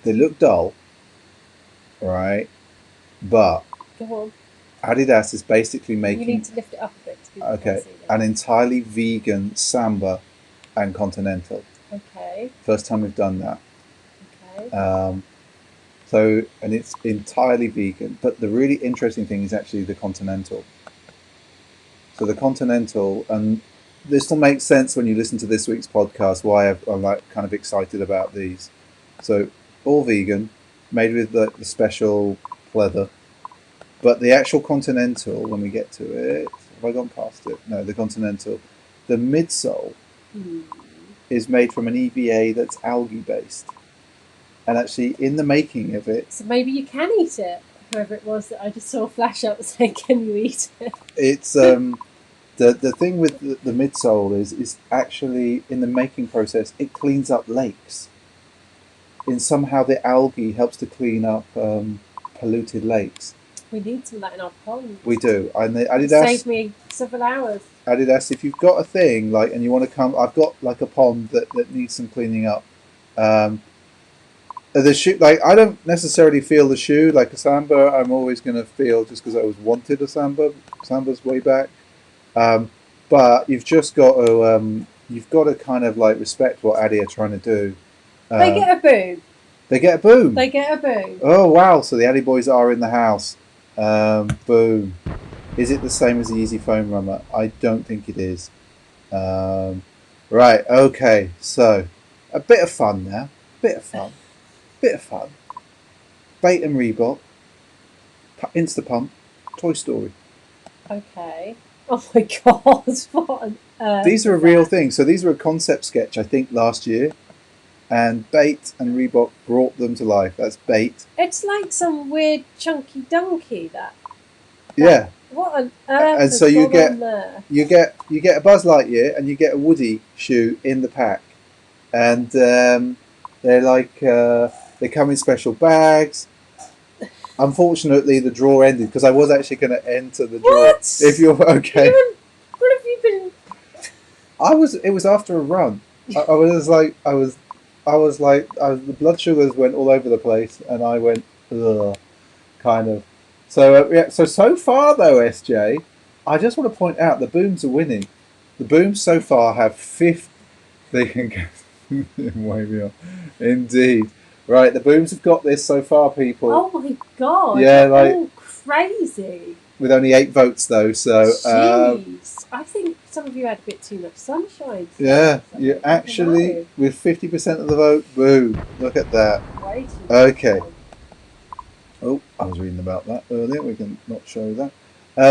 They look dull, right? But go on. Adidas is basically making. You need to lift it up a bit. Okay, an entirely vegan Samba and Continental. Okay. First time we've done that. Okay. And it's entirely vegan, but the really interesting thing is actually the Continental. So the Continental, and this will make sense when you listen to this week's podcast why I'm like kind of excited about these. So all vegan, made with the special leather, but the actual Continental, when we get to it, have I gone past it? No, the Continental, the midsole is made from an EVA that's algae based. And actually, in the making of it... So maybe you can eat it, whoever it was that I just saw flash up saying, can you eat it? It's... the thing with the midsole is actually, in the making process, it cleans up lakes. And somehow the algae helps to clean up polluted lakes. We need some of that in our pond. We do. And the Adidas... It saved me several hours. Adidas, if you've got a thing, like, and you want to come... I've got, like, a pond that needs some cleaning up. The shoe, like, I don't necessarily feel the shoe like a Samba. I'm always going to feel just because I always wanted a Samba. Samba's way back, but you've just got to kind of like respect what Adi are trying to do. They get a boom. They get a boom. They get a boom. Oh wow! So the Adi boys are in the house. Boom. Is it the same as the Yeezy Foam Runner? I don't think it is. Right. Okay. So a bit of fun now. Bit of fun. Bait and Reebok, Instapump, Toy Story. Okay. Oh my god, what on earth? These are a real thing. So these were a concept sketch, I think, last year. And Bait and Reebok brought them to life. That's Bait. It's like some weird chunky donkey yeah. What on earth and so you get you get a Buzz Lightyear and you get a Woody shoe in the pack. And they're like... they come in special bags. Unfortunately, the draw ended because I was actually going to enter the draw. What? If you're okay. What have you been? It was after a run. The blood sugars went all over the place, and I went, ugh, kind of. So so far though, SJ, I just want to point out the Booms are winning. The Booms so far have 50. They can go way beyond. Indeed. Right, the Booms have got this so far, people. Oh my god! Yeah, like all crazy. With only 8 votes though, so. Jeez, I think some of you had a bit too much sunshine. Yeah, you actually with 50% of the vote. Boom! Look at that. Okay. Oh, I was reading about that earlier. We can not show that.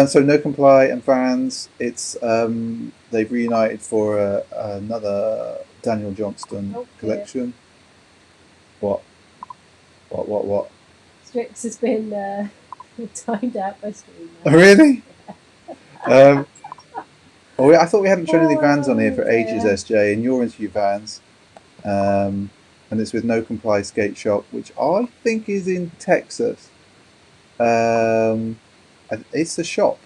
So No Comply and Vans. It's they've reunited for another Daniel Johnston collection. What? What? Strix has been timed out by stream. Really? Oh, I thought we hadn't shown any Vans on here for ages, dear. SJ, and you're into your Vans. And it's with No Comply Skate Shop, which I think is in Texas. It's the shop.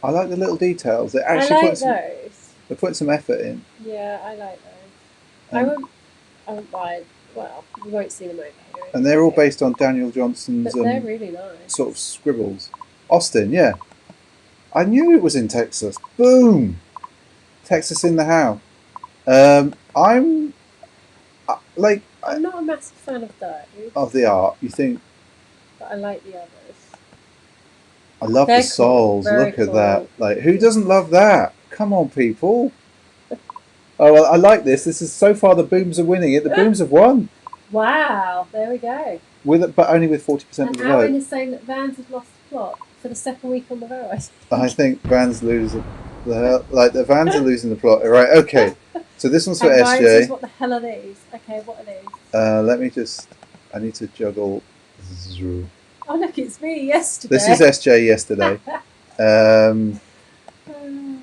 I like the little details. They actually those. put some effort in. Yeah, I like those. I won't buy. Well, you won't see them over here. And they're all based on Daniel Johnson's But they're really nice. sort of scribbles. Austin, yeah. I knew it was in Texas. Boom! Texas in the house. I'm not a massive fan of those. Of the art, you think? But I like the others. I love the soles. Cool. Look at that. Like, who doesn't love that? Come on, people. Oh, well, I like this. This is so far the Booms are winning it. The Booms have won. Wow, there we go. But only with 40% of the vote. Aaron is saying that Vans have lost the plot for the second week on the row. I think Vans lose the Vans are losing the plot. Right, okay. So this one's for SJ. What the hell are these? Okay, what are these? Let me just. I need to juggle. Oh look, it's me yesterday. This is SJ yesterday.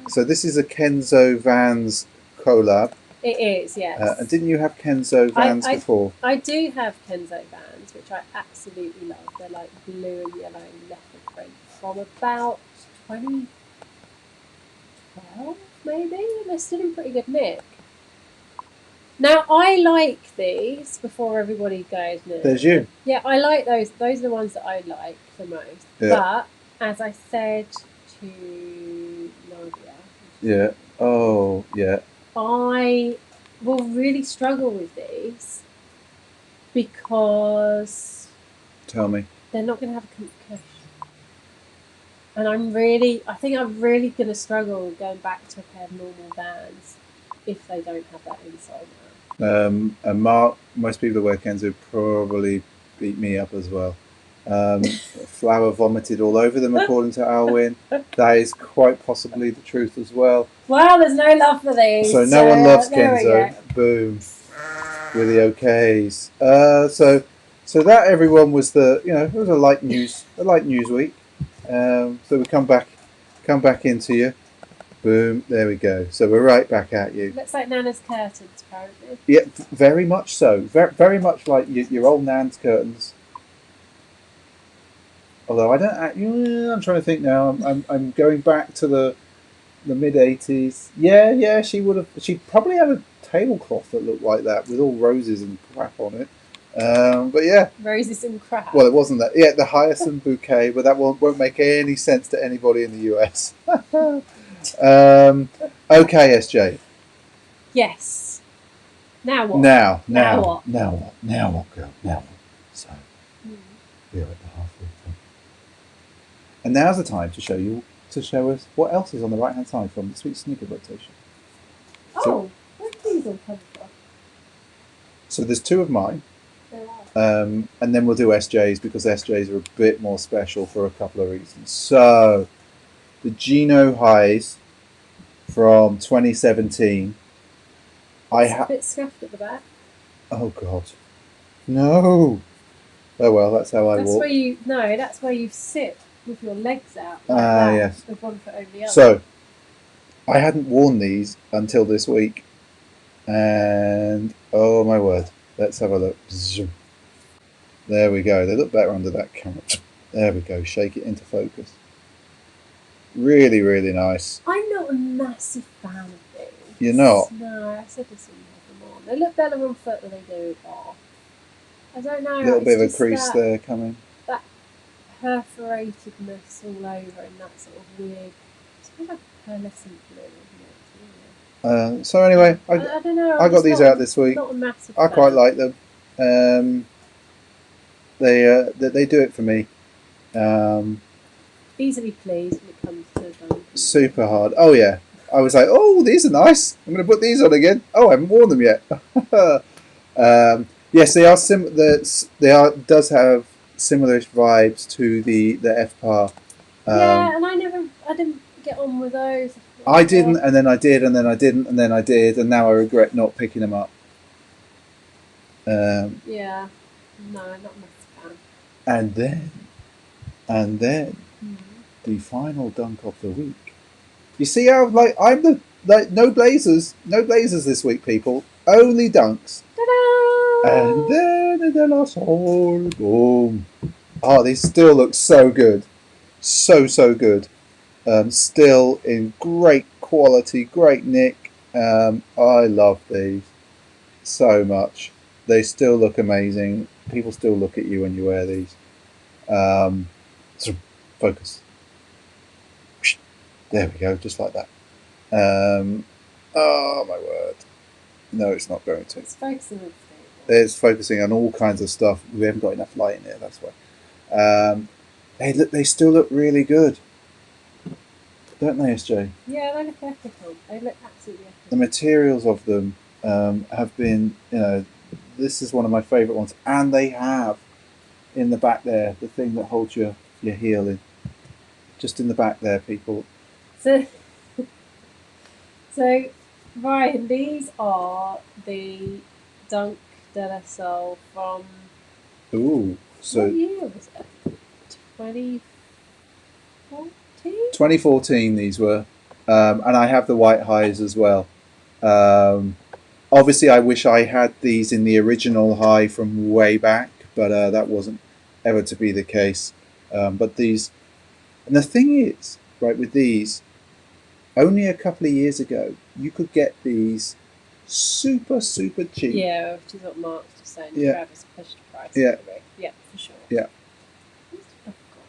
So this is a Kenzo Vans collab. It is, yes. And didn't you have Kenzo Vans before? I do have Kenzo Vans, which I absolutely love. They're like blue and yellow leopard print from about 2012, maybe. They're still in pretty good nick. Now, I like these before everybody goes, no. There's you. Yeah, I like those. Those are the ones that I like the most. Yeah. But, as I said to Nadia... Yeah. Oh, yeah. I will really struggle with these because... Tell me. They're not going to have a concussion. And I think I'm really going to struggle going back to a pair of normal Vans if they don't have that inside now. And Mark, most people that wear Kenzo probably beat me up as well. Flour vomited all over them, according to Alwyn. That is quite possibly the truth as well. Well, there's no love for these. So no one loves Kenzo. Boom. With the okays. So that, everyone, was it was a light news week. So we come back into you. Boom, there we go. So we're right back at you. Looks like Nana's curtains, apparently. Yeah, very much so. Very much like your old Nan's curtains. Although I'm trying to think now. I'm going back to the mid '80s. Yeah, she'd probably have a tablecloth that looked like that with all roses and crap on it. But yeah, roses and crap. Well, it wasn't that. Yeah, the hyacinth bouquet, but that won't make any sense to anybody in the US. Okay, SJ. Yes. Now what? Now what, girl? Now what? So we're at the halfway point, and now's the time to show us what else is on the right hand side from this week's sneaker rotation. Oh, where's these all come from? So there's two of mine. And then we'll do SJs because SJs are a bit more special for a couple of reasons. So, the Gino Highs from 2017. It's a bit scuffed at the back. Oh God, no! Oh well, that's how I walk. That's where you sit with your legs out. Like yes. With one foot over the other. So, I hadn't worn these until this week, and oh my word, let's have a look. There we go. They look better under that camera. There we go. Shake it into focus. Really, really nice. I'm not a massive fan of these. You're not? No, I said this when you had them on. They look better on foot than they do off. I don't know. A little bit of a crease there coming. That perforatedness all over and that sort of weird. It's kind of like pearlescent blue, isn't it? So anyway, I don't know. I got these out this week. Not a massive I fan. quite like them. They do it for me. Easily pleased when it comes to them. Super hard. Oh yeah. I was like, oh, these are nice. I'm going to put these on again. Oh, I haven't worn them yet. Yes, they are does have similarish vibes to the FPAR. Yeah, and I didn't get on with those. I didn't, and then I did, and then I didn't, and then I did, and now I regret not picking them up. Yeah. No, not much fan. And then Mm. the final dunk of the week. You see how I'm the no blazers this week, people. Only dunks. Ta-da! And then the last hole, boom. Oh, these still look so good, so good. Still in great quality, great nick. I love these so much. They still look amazing. People still look at you when you wear these. Focus. There we go, just like that. Oh my word! No, it's not going to. It's focusing on It's focusing on all kinds of stuff. We haven't got enough light in here. That's why. They still look really good, don't they, SJ? Yeah, they look ethical. They look absolutely ethical. The materials of them have been, this is one of my favourite ones, and they have in the back there the thing that holds your heel in, just in the back there, people. So, Ryan, these are the Dunk de la Soul from. Ooh, so what year was it? 2014. 2014 these were, and I have the white highs as well. Obviously, I wish I had these in the original high from way back, but that wasn't ever to be the case. But these, and the thing is, right, with these, only a couple of years ago, you could get these super cheap. Yeah, which is what Mark's just saying. Yeah. Travis pushed the price. Yeah. Yeah, for sure. Yeah.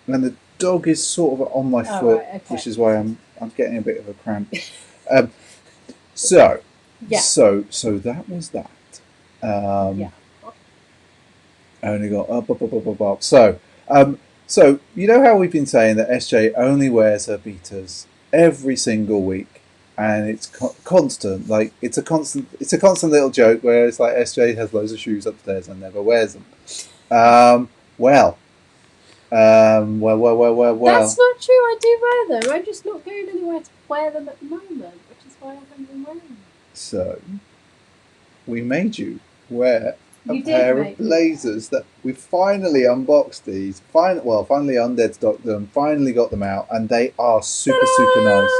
And the dog is sort of on my foot, right, okay. which is why I'm getting a bit of a cramp. So that was that. Yeah. I only got up. So you know how we've been saying that SJ only wears her beaters every single week, and it's constant. Like it's a constant little joke where it's like SJ has loads of shoes upstairs and never wears them. Well. That's not true. I do wear them. I'm just not going anywhere to wear them at the moment, which is why I haven't been wearing them. So we made you wear a You did pair make of blazers that we finally unboxed these. Finally undead stocked them. Finally got them out, and they are super nice.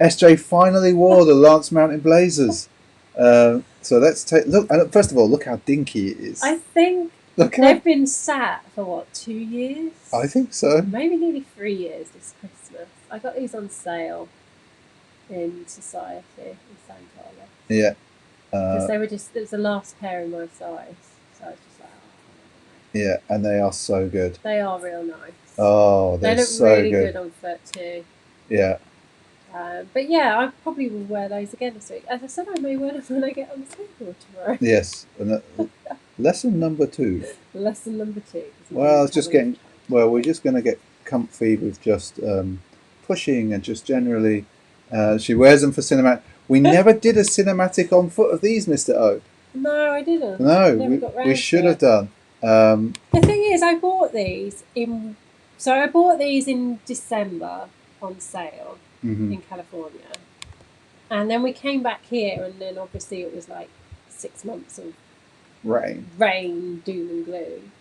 SJ finally wore the Lance Mountain blazers. So let's take look. And first of all, look how dinky it is. I think they've been sat for what, 2 years? I think so. Maybe nearly 3 years this Christmas. I got these on sale in Society in San Carlos. Yeah. Because there was the last pair in my size, so I was just like, oh, yeah, and they are so good. They are real nice. Oh, they look so really good on foot too. Yeah. But yeah, I probably will wear those again this week. As I said, I may wear them when I get on the skateboard tomorrow. Yes. And lesson number 2. Lesson number 2. Well, it's just getting. Well, we're just going to get comfy with just pushing and just generally. She wears them for cinematic. We never did a cinematic on foot of these, Mr. O. No, I didn't. No, we should have done. The thing is, I bought these in December on sale in California, and then we came back here, and then obviously it was like 6 months of rain, doom and gloom,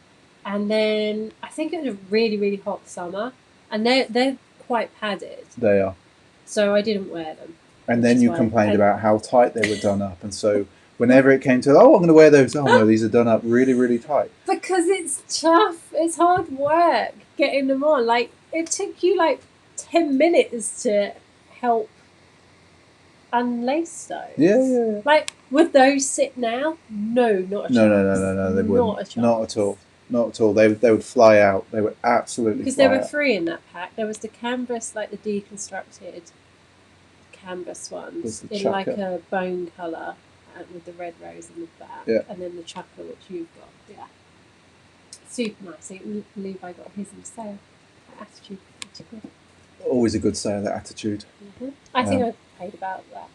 and then I think it was a really hot summer, and they're quite padded. They are. So I didn't wear them. And then you complained about how tight they were done up, and so whenever it came to, I'm going to wear those. Oh no, these are done up really tight. Because it's tough. It's hard work getting them on. Like it took you like 10 minutes to help unlace those. Yeah. Like would those sit now? No, not a chance. No. They wouldn't. Not at all. Not at all. They would fly out. They would absolutely. Because fly there were out. 3 in that pack. There was the canvas, like the deconstructed canvas ones in like a bone colour with the red rose in the back, and then the chucker which you've got. Yeah, super nice. Levi got his in sale. Attitude. Always a good sale, that Attitude. I think I paid about that.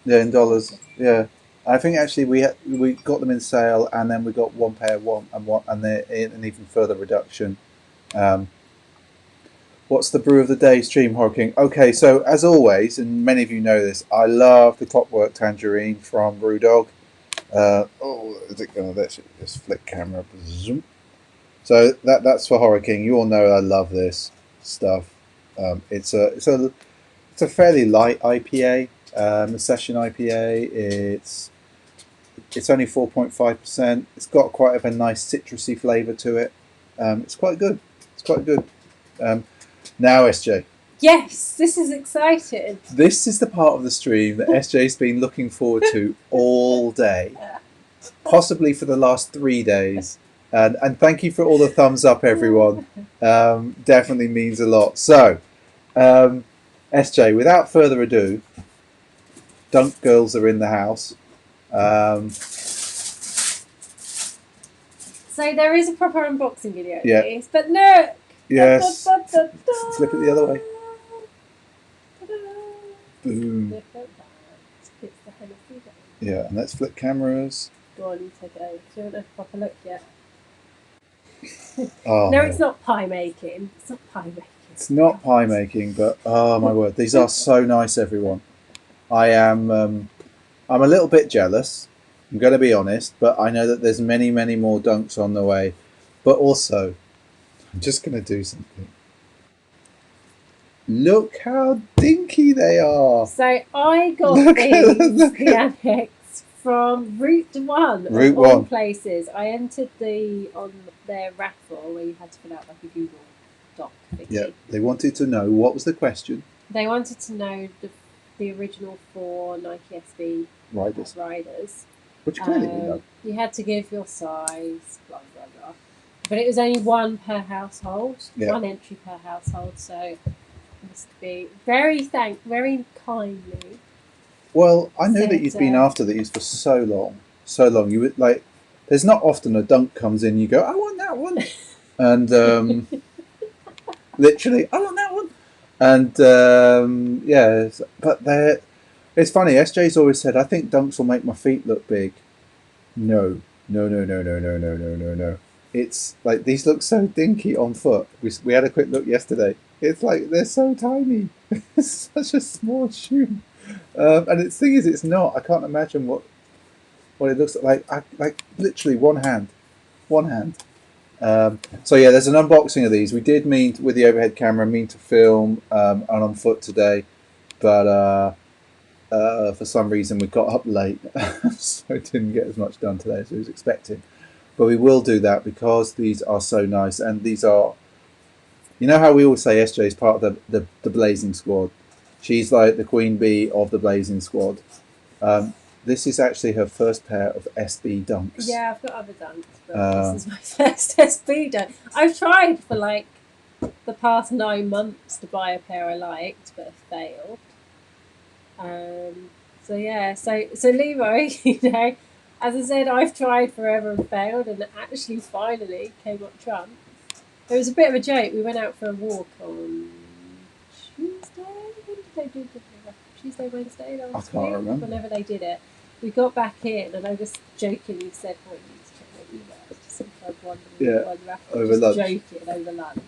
Yeah, in dollars. Yeah, I think actually we got them in sale, and then we got one pair and they're in an even further reduction. What's the brew of the day, Stream Horror King? Okay, so as always, and many of you know this, I love the Clockwork Tangerine from Brewdog. Is it going to let this flick camera? Zoom. So that's for Horror King. You all know I love this stuff. It's a fairly light IPA, a session IPA. It's only 4.5%. It's got quite of a nice citrusy flavour to it. It's quite good. It's quite good. Now, SJ. Yes, this is exciting. This is the part of the stream that SJ's been looking forward to all day, possibly for the last 3 days. And thank you for all the thumbs up, everyone. Definitely means a lot. So, SJ, without further ado, Dunk Girls are in the house. So there is a proper unboxing video of Yeah. these, but look! Yes. Da, da, da, da, Flip it the other way. Ta-da. Boom. Look at that. It's the Hennessy Day. Yeah, and let's flip cameras. Go on, you take it over. Do you want a proper look yet? Oh, No, it's not pie making. It's not pie making. It's not pie making, but oh my word, these are so nice, everyone. I'm a little bit jealous. I'm going to be honest, but I know that there's many, many more dunks on the way. But also, I'm just going to do something. Look how dinky they are. So I got Look the at- annex from Route 1 Route of all 1. places. I entered on their raffle where you had to fill out like a Google Doc thingy. Yeah, they wanted to know what was the question. They wanted to know the original 4 Nike SB riders. Which clearly we know. You had to give your size, blah blah blah. But it was only one per household, Yeah. one entry per household. So it must be very kindly. Well, I know that you've been Said, after these for so long. So long. You would like. There's not often a dunk comes in. You go, I want that one, and literally, I want that one, and yeah. But they're. It's funny. SJ's always said, I think dunks will make my feet look big. No. It's like these look so dinky on foot. We had a quick look yesterday. It's like they're so tiny. It's such a small shoe. And the thing is, it's not. I can't imagine what it looks like. Like literally one hand. So yeah, there's an unboxing of these. We did mean with the overhead camera to film and on foot today, but for some reason we got up late, so didn't get as much done today as I was expecting. But we will do that because these are so nice, and these are. You know how we always say SJ is part of the Blazing Squad. She's like the queen bee of the Blazing Squad. This is actually her first pair of SB dunks. Yeah, I've got other dunks, but this is my first SB dunk. I've tried for like the past 9 months to buy a pair I liked, but have failed. So yeah, so Leroy, you know, as I said, I've tried forever and failed, and actually finally came up trumps. It was a bit of a joke. We went out for a walk on Tuesday. When did they do the Tuesday, Wednesday last can't week? remember. Whenever they did it, we got back in, and I just jokingly said, "Oh, you need to check my emails." Just sometimes won raffle, over just lunch. joking over lunch,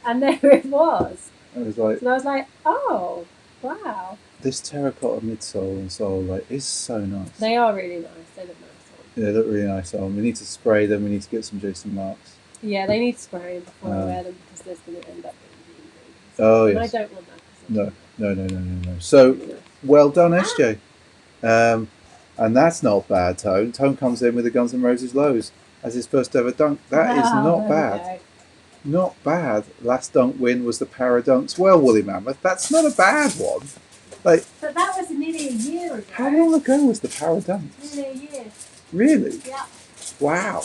and there it was. I was like, And I was like, "Oh, wow." this terracotta midsole and sole is so nice. They are really nice. They look nice on. Yeah, they look really nice on. We need to spray them. We need to get some Jason marks. Yeah, they need spraying before I wear them because there's going to end up being really green. Oh, And yes. I don't want that. No. So, well done, SJ. And that's not bad, Tone. Tone comes in with the Guns N' Roses lows as his first ever dunk. That is not bad. Not bad. Last dunk win was the Para Dunks. Well, Woolly Mammoth, that's not a bad one. But that was nearly a year ago. How long ago was the Para Dunks? Nearly a year. Really? Yeah. Wow.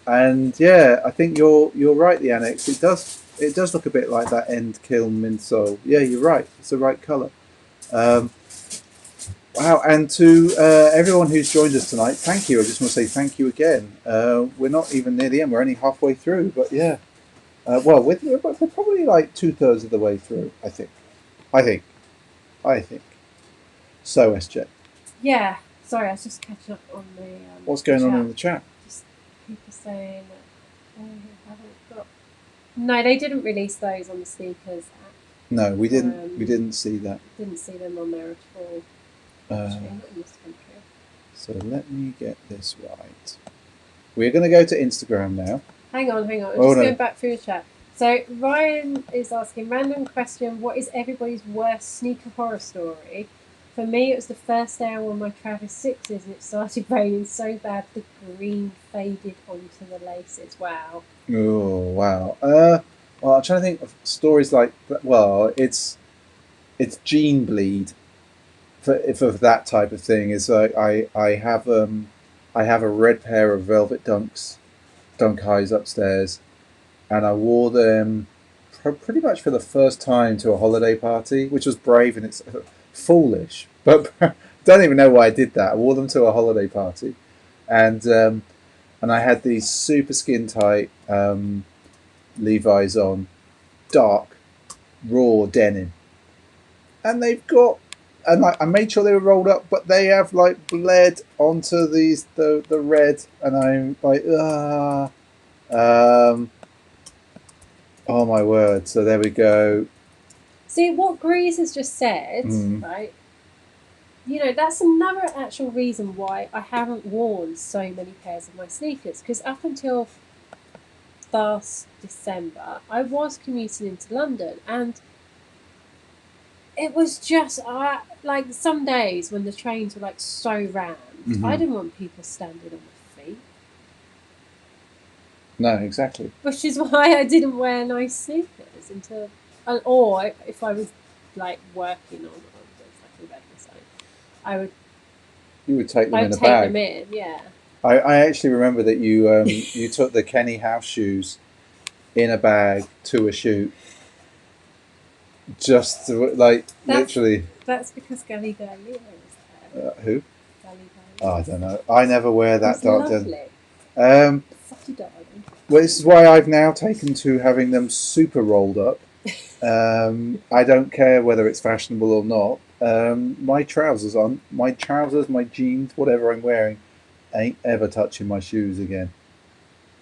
And yeah, I think you're right. The annex it does look a bit like that end kiln midsole. Yeah, you're right. It's the right colour. Wow, and to everyone who's joined us tonight, thank you. I just want to say thank you again. We're not even near the end. We're only halfway through, but yeah. Well, we're probably like 2/3 of the way through. I think. So, SJ. Yeah. Sorry, I was just catching up on the. What's going on chat. in the chat? Just people saying that you haven't got No, they didn't release those on the sneakers app. No, we didn't. We didn't see that. Didn't see them on there at all. Actually, not in this country. So let me get this right. We're going to go to Instagram now. Hang on. I'm just going back through the chat. So Ryan is asking, random question, what is everybody's worst sneaker horror story? For me, it was the first day I wore my Travis 6s and it started raining so bad the green faded onto the laces. Wow. Oh, wow. Well, I'm trying to think of stories like, well, it's gene bleed for that type of thing. Is like I have a red pair of velvet dunk highs upstairs, and I wore them pretty much for the first time to a holiday party, which was brave and it's foolish, but don't even know why I did that. I wore them to a holiday party, and I had these super skin tight Levi's on, dark, raw denim, and they've got, and I made sure they were rolled up, but they have like bled onto the red, and I'm like, oh my word! So there we go. See what Grease has just said, right? You know, that's another actual reason why I haven't worn so many pairs of my sneakers, because up until last December, I was commuting into London, and it was just like some days when the trains were like so rammed, I didn't want people standing on my feet. No, exactly. Which is why I didn't wear nice sneakers until, or if I was like working on like a regular site, You would take them in a take bag. them in, yeah. I actually remember that you you took the Kenny House shoes in a bag to a shoot. Just to, like literally. That's because Gully Girl Leo was there. Who? Gully Girl. Oh, I don't know. I never wear that dark denim. Such a darling. Well, this is why I've now taken to having them super rolled up. I don't care whether it's fashionable or not. My trousers, my jeans, whatever I'm wearing, ain't ever touching my shoes again.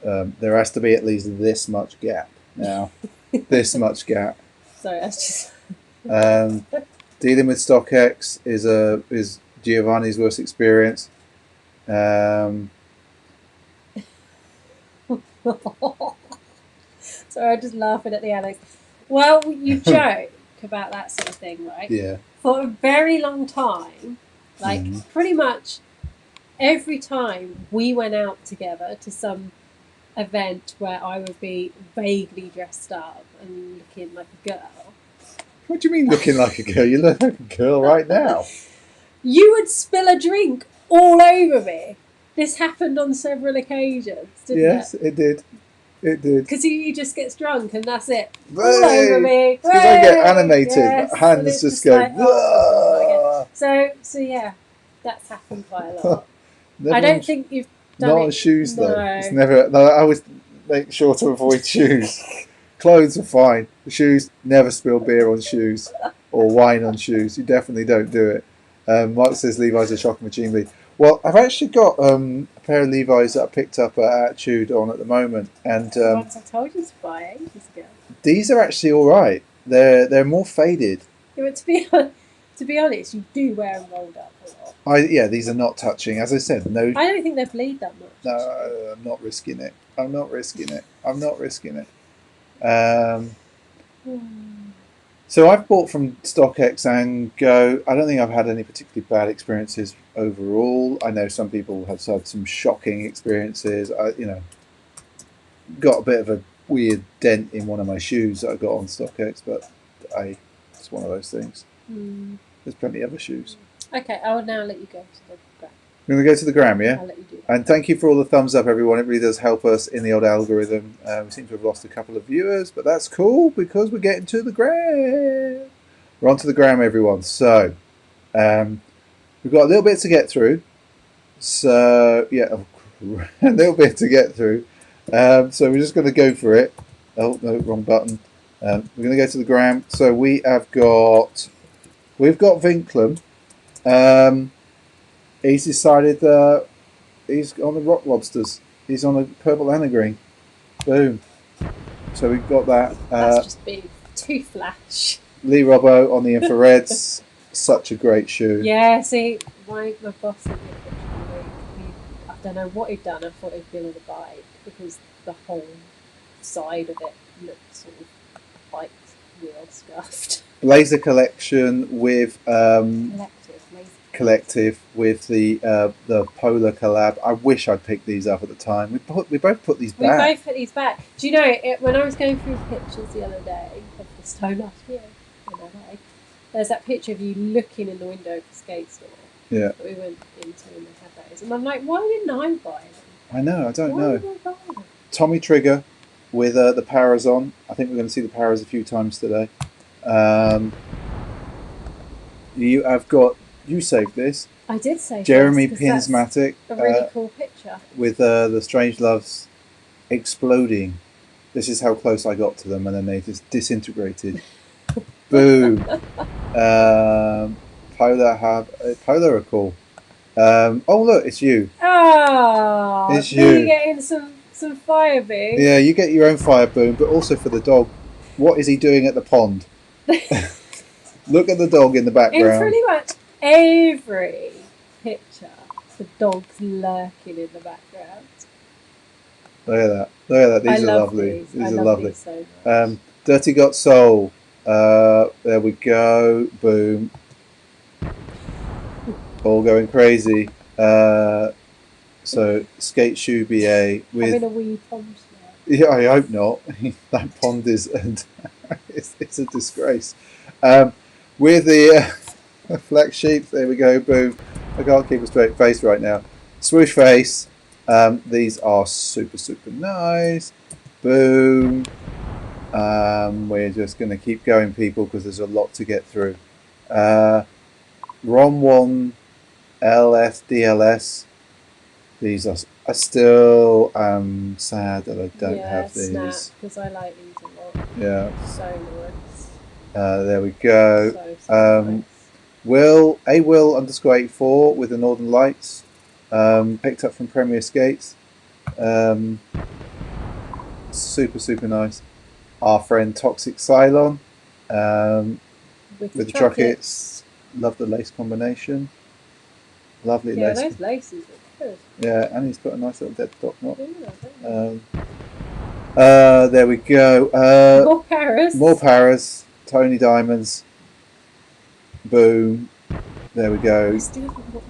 There has to be at least this much gap now. This much gap. Sorry, that's just. Dealing with StockX is Giovanni's worst experience. Sorry, I'm just laughing at the Alex. Well, you joke about that sort of thing, right? Yeah. For a very long time, like pretty much every time we went out together to some event where I would be vaguely dressed up and looking like a girl. What do you mean looking like a girl? You look like a girl right now. You would spill a drink all over me. This happened on several occasions, didn't it? Yes, it did. It did. Because he just gets drunk and that's it. All over me. Because I get animated. Yes. My hands just go. Like, oh, so yeah, that's happened quite a lot. I don't think you've done not it. on shoes though. No. It's never. No, I always make sure to avoid shoes. Clothes are fine. The shoes, never spill beer on shoes or wine on shoes. You definitely don't do it. Mark says Levi's are shocking routinely. Well, I've actually got a pair of Levi's that I picked up at Attitude on at the moment, and the ones I told you to buy ages ago. These are actually all right. They're more faded. Yeah, but to be honest, you do wear them rolled up a lot. These are not touching. As I said, no. I don't think they bleed that much. No, I'm not risking it. I'm not risking it. So I've bought from StockX and Go. I don't think I've had any particularly bad experiences overall. I know some people have had some shocking experiences. Got a bit of a weird dent in one of my shoes that I got on StockX, but it's one of those things. There's plenty of other shoes. Okay, I will now let you go to the gram. We're going to go to the gram, yeah? I'll let you do that. And thank you for all the thumbs up, everyone. It really does help us in the old algorithm. We seem to have lost a couple of viewers, but that's cool because we're getting to the gram. We're on to the gram, everyone. So, we've got a little bit to get through. So, yeah, a little bit to get through. So we're just going to go for it. Oh, no, wrong button. We're going to go to the gram. So we've got Vinklum. He's decided he's on the Rock Lobsters. He's on a purple and a green. Boom. So we've got that. That's just being too flash. Lee Robbo on the infrareds. Such a great shoe. Yeah, see, my boss sent me a picture of the week. I don't know what he'd done. I thought he'd been on a bike because the whole side of it looked sort of quite wheel scuffed. Blazer collection with Collective. with the Polar collab. I wish I'd picked these up at the time. We both put these back. We both put these back. Do you know, when I was going through pictures the other day of this time last year in LA, there's that picture of you looking in the window of the skate store that we went into and they had those. And I'm like, why didn't I buy them? I know, I don't know. Why didn't I buy them? Tommy Trigger with the Paras on. I think we're going to see the Paras a few times today. You saved this. I did save Jeremy this, Pinsmatic. A really cool picture. With the Strange Loves exploding. This is how close I got to them, and then they just disintegrated. Boom. Polar are cool. Oh look, it's you. Oh, it's you. You're getting some fire boom. Yeah, you get your own fire boom, but also for the dog. What is he doing at the pond? Look at the dog in the background. In pretty much every picture, the dog's lurking in the background. Look at that. Look at that. These are lovely. These are lovely. These so much. Dirty Got Soul. There we go. Boom. All going crazy. So skate shoe BA with having a wee pond there. Yeah, I hope not. That pond is it's a disgrace. With the flex sheep, there we go. Boom. I can't keep a straight face right now. Swoosh face. These are super nice. Boom. We're just going to keep going, people, because there's a lot to get through. ROM 1 LS DLS. These are. I still am sad that I don't have these. Snap, because I like these a lot. Yeah. So nice. There we go. So nice. Will _84 with the Northern Lights. Picked up from Premier Skates. Super nice. Our friend Toxic Cylon with the Truckets. Love the lace combination. Lovely lace. Yeah, those laces are good. Yeah, and he's got a nice little dead stop knot. There we go. More Paras. More Paras. Tony Diamonds. Boom. There we go.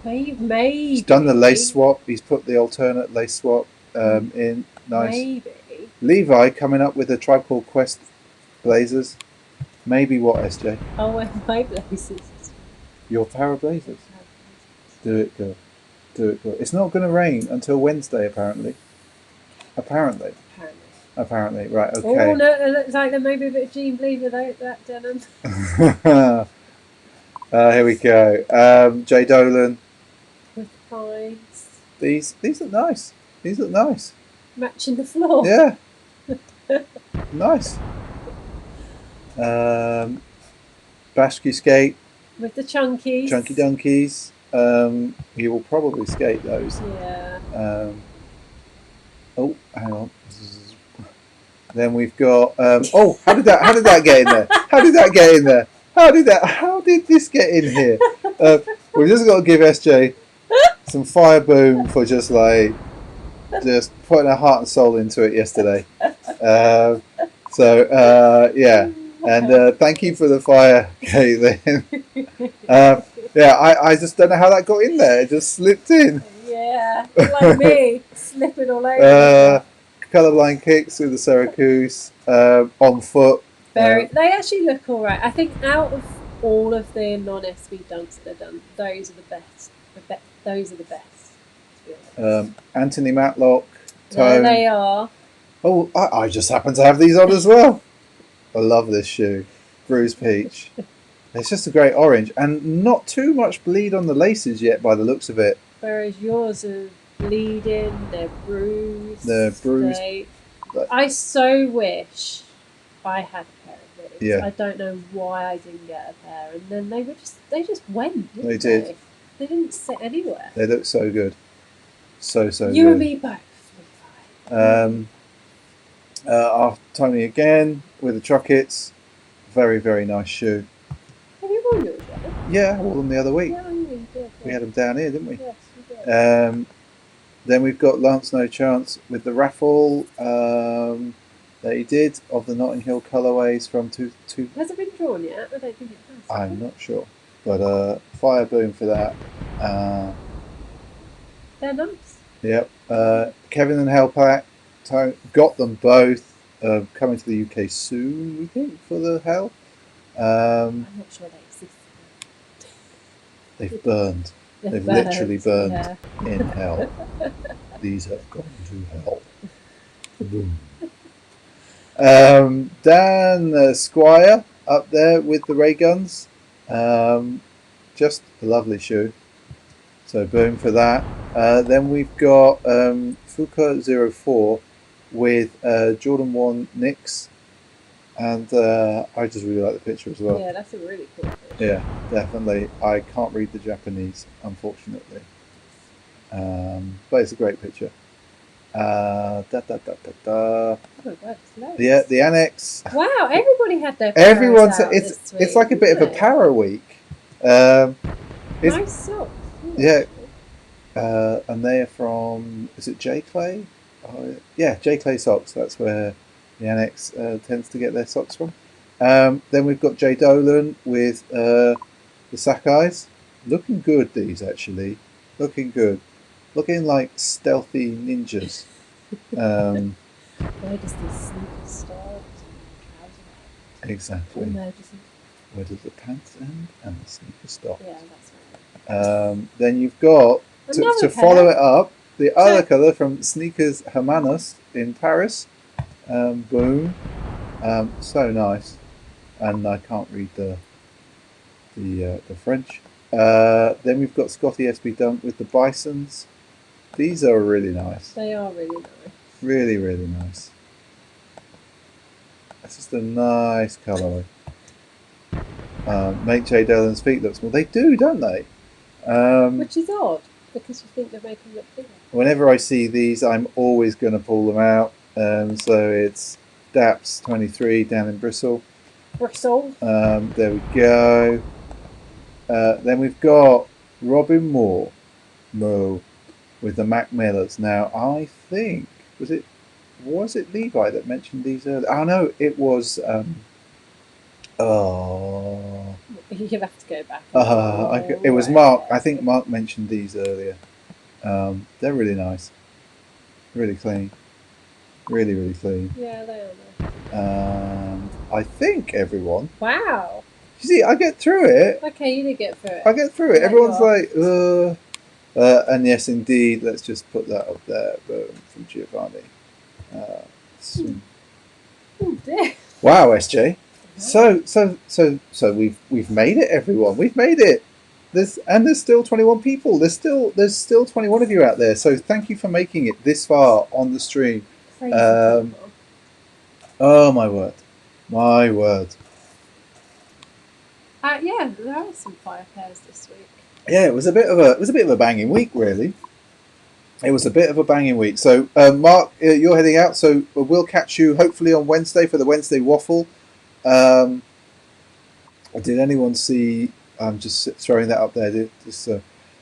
Maybe. He's done the lace swap. He's put the alternate lace swap in. Nice. Maybe. Levi coming up with a Tribe Called Quest blazers. Maybe what, SJ? I'll wear my blazers. Your Para blazers? Do it, girl. Do it, girl. It's not going to rain until Wednesday, apparently. Apparently, right, okay. Oh, no, it looks like there may be a bit of Jean Blee without that denim. Here we go. Jay Dolan. With pines. These look nice. These look nice. Matching the floor. Yeah. Nice. Bashki skate. With the chunkies. Chunky Dunkies. You will probably skate those. Yeah. Oh, hang on. Then we've got. Oh, how did that get in there? How did that get in there? How did this get in here? We've just got to give SJ some fire boom for just putting her heart and soul into it yesterday. Yeah, and thank you for the fire, Caitlin. I just don't know how that got in there. It just slipped in. Yeah, like me, slipping all over. Colorblind kicks with the Syracuse on foot. They actually look all right. I think out of all of the non-SB dunks that they've done, those are the best. Those are the best. To be honest. Anthony Matlock. There they are. Oh, I just happen to have these on as well. I love this shoe. Bruised Peach. It's just a great orange and not too much bleed on the laces yet by the looks of it. Whereas yours are bleeding, they're bruised. I so wish I had a pair of these. Yeah. I don't know why I didn't get a pair. And then they just went, didn't they? Did. They didn't sit anywhere. They look so good. So good. You and me both. Tony again with the Trockets. Very, very nice shoe. Have you worn yours yet? Yeah, I wore them the other week. Yeah, you did. We had them down here, didn't we? Yes, you did. Then we've got Lance No Chance with the raffle that he did of the Notting Hill colourways from two. Has it been drawn yet? I don't think it has. I'm not sure, but fire boom for that. They're nice. Yep. Kevin and Hellpack got them both. Coming to the UK soon, we think, for the Hell. I'm not sure they exist. They've burned. They've literally burned in hell. These have gone to hell. Boom. Dan Squire up there with the ray guns. Just a lovely shoe. So boom for that. Then we've got Fuka 04 with Jordan 1 Knicks. And I just really like the picture as well. Yeah, that's a really cool picture. Yeah, definitely. I can't read the Japanese, unfortunately. But it's a great picture. Oh my God, it's loads. Yeah, the annex. Wow, everybody had their Everyone's out it's this week, it's like a bit of a isn't it? para week. Nice socks. Yeah. And they are from, is it J Clay? Oh, yeah, J Clay socks. That's where the annex tends to get their socks from. Then we've got Jay Dolan with the Sakai's. Looking good, these actually. Looking good. Looking like stealthy ninjas. Where does the sneaker start and the Exactly. trouser end? Where does the pants end and the sneaker stop? Yeah, that's right. Then you've got, Another to follow it up, the other colour from Sneakers Hermanos in Paris. Boom. So nice. And I can't read the French. Then we've got Scotty SB Dunk with the Bisons. These are really nice. They are really nice. Really, really nice. That's just a nice colourway. Make Jay Dolan's feet look small. They do, don't they? Which is odd, because you think they make them look bigger. Whenever I see these, I'm always going to pull them out. So it's Daps 23 down in Bristol. Bristle. There we go. Then we've got Robin Moore with the Mac Millers. Now I think was it Levi that mentioned these earlier? Oh no, it was. You have to go back. It was Mark. I think Mark mentioned these earlier. They're really nice, really clean, really, really clean. Yeah, they are nice. I think everyone. Wow. You see, I get through it. Okay, you did get through it. I get through it. Yeah, Everyone's you like, and yes, indeed. Let's just put that up there. Boom, from Giovanni. Oh dear. Wow, SJ. So we've made it, everyone. We've made it. There's still 21 people. There's still 21 of you out there. So thank you for making it this far on the stream. Crazy people. Oh my word, my word. Yeah, there are some fire pairs this week. Yeah, it was a bit of a banging week, really. It was a bit of a banging week. So Mark, you're heading out. So we'll catch you hopefully on Wednesday for the Wednesday waffle. Did anyone see? I'm just throwing that up there.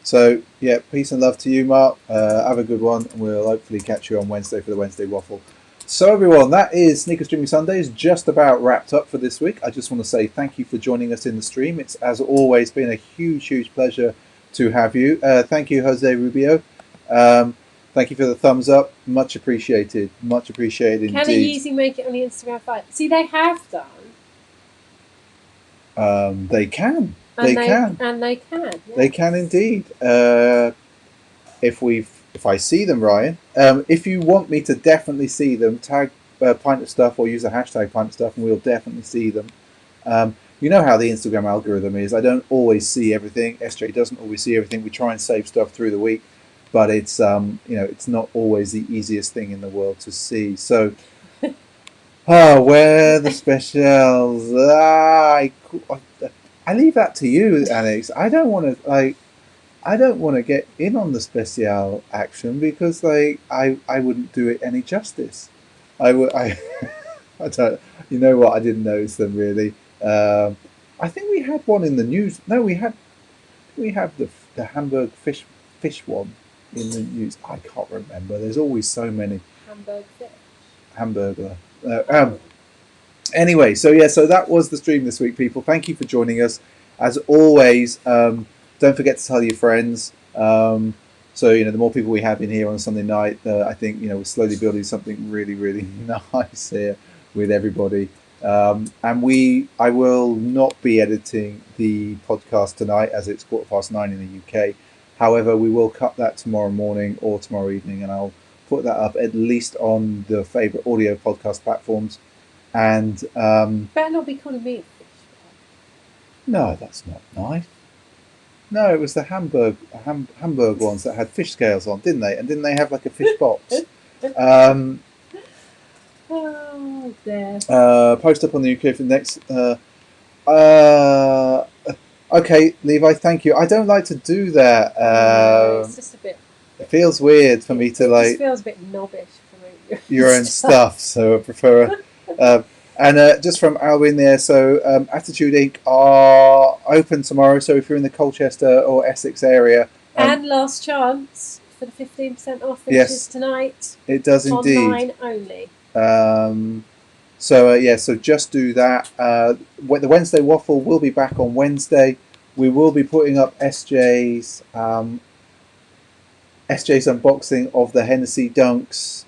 So yeah, peace and love to you, Mark. Have a good one, and we'll hopefully catch you on Wednesday for the Wednesday waffle. So everyone, that is Sneaker Streaming Sundays just about wrapped up for this week. I just want to say thank you for joining us in the stream. It's as always been a huge pleasure to have you. Thank you, Jose Rubio. Thank you for the thumbs up. Much appreciated. Much appreciated indeed. Can they easily make it on the Instagram fight? See, they have done. They can. And they can. Yes. They can indeed. If I see them, Ryan, if you want me to definitely see them, tag Pint of Stuff or use the hashtag Pint of Stuff, and we'll definitely see them. You know how the Instagram algorithm is. I don't always see everything. SJ doesn't always see everything. We try and save stuff through the week, but it's it's not always the easiest thing in the world to see. So, where are the specials? I leave that to you, Alex. I don't want to get in on the special action because I wouldn't do it any justice. I I don't. You know what? I didn't notice them really. I think we had one in the news. No, we have the Hamburg fish one in the news. I can't remember. There's always so many. Hamburg fish. Hamburger. Anyway, so yeah, so that was the stream this week, people. Thank you for joining us. As always, don't forget to tell your friends. So the more people we have in here on a Sunday night, I think we're slowly building something really, really nice here with everybody. And I will not be editing the podcast tonight as it's 9:15 in the UK. However, we will cut that tomorrow morning or tomorrow evening, and I'll put that up at least on the favourite audio podcast platforms. And better not be calling me a fish. no, that's not nice. No, it was the Hamburg ones that had fish scales on, didn't they? And didn't they have like a fish box? Oh dear. Post up on the UK for the next. Okay, Levi, thank you. I don't like to do that. It's just a bit. It feels weird for me to It like. just feels a bit knobbish for me. Your own stuff, so I prefer. And just from Alwyn there, so Attitude Inc. are open tomorrow. So if you're in the Colchester or Essex area, and last chance for the 15% off finishes yes, tonight. It does indeed. Online only. So just do that. The Wednesday waffle will be back on Wednesday. We will be putting up SJ's unboxing of the Hennessy Dunks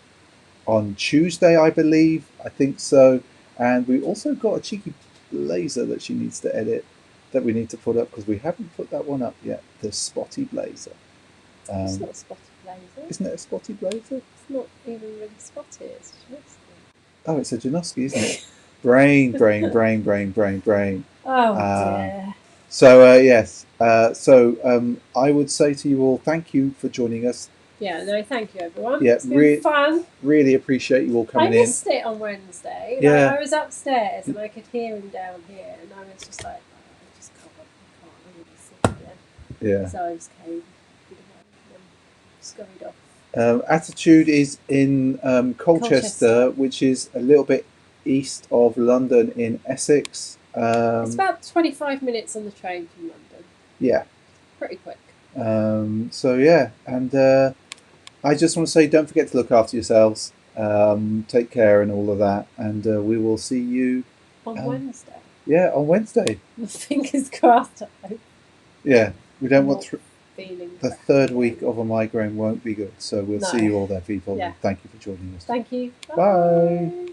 on Tuesday, I believe. I think so. And we also got a cheeky blazer that she needs to edit that we need to put up because we haven't put that one up yet. The spotty blazer. It's not a spotty blazer. Isn't it a spotty blazer? It's not even really spotty. It's just. Oh, it's a Janoski, isn't it? brain. Oh dear. So yes. I would say to you all, thank you for joining us. Yeah, no, thank you everyone. Yeah, it's been fun. Really appreciate you all coming in. I missed it on Wednesday. Yeah. I was upstairs and I could hear him down here, and I was just like, I just can't really sit again. Yeah. So I just came, and scurried off. Attitude is in Colchester, which is a little bit east of London in Essex. It's about 25 minutes on the train from London. Yeah. Pretty quick. So yeah, and I just want to say, don't forget to look after yourselves, take care and all of that, and we will see you on Wednesday. Yeah, on Wednesday. Fingers crossed. I hope. Yeah, we don't want the third week of a migraine won't be good, so we'll see you all there, people. Yeah. Thank you for joining us. Thank you. Bye.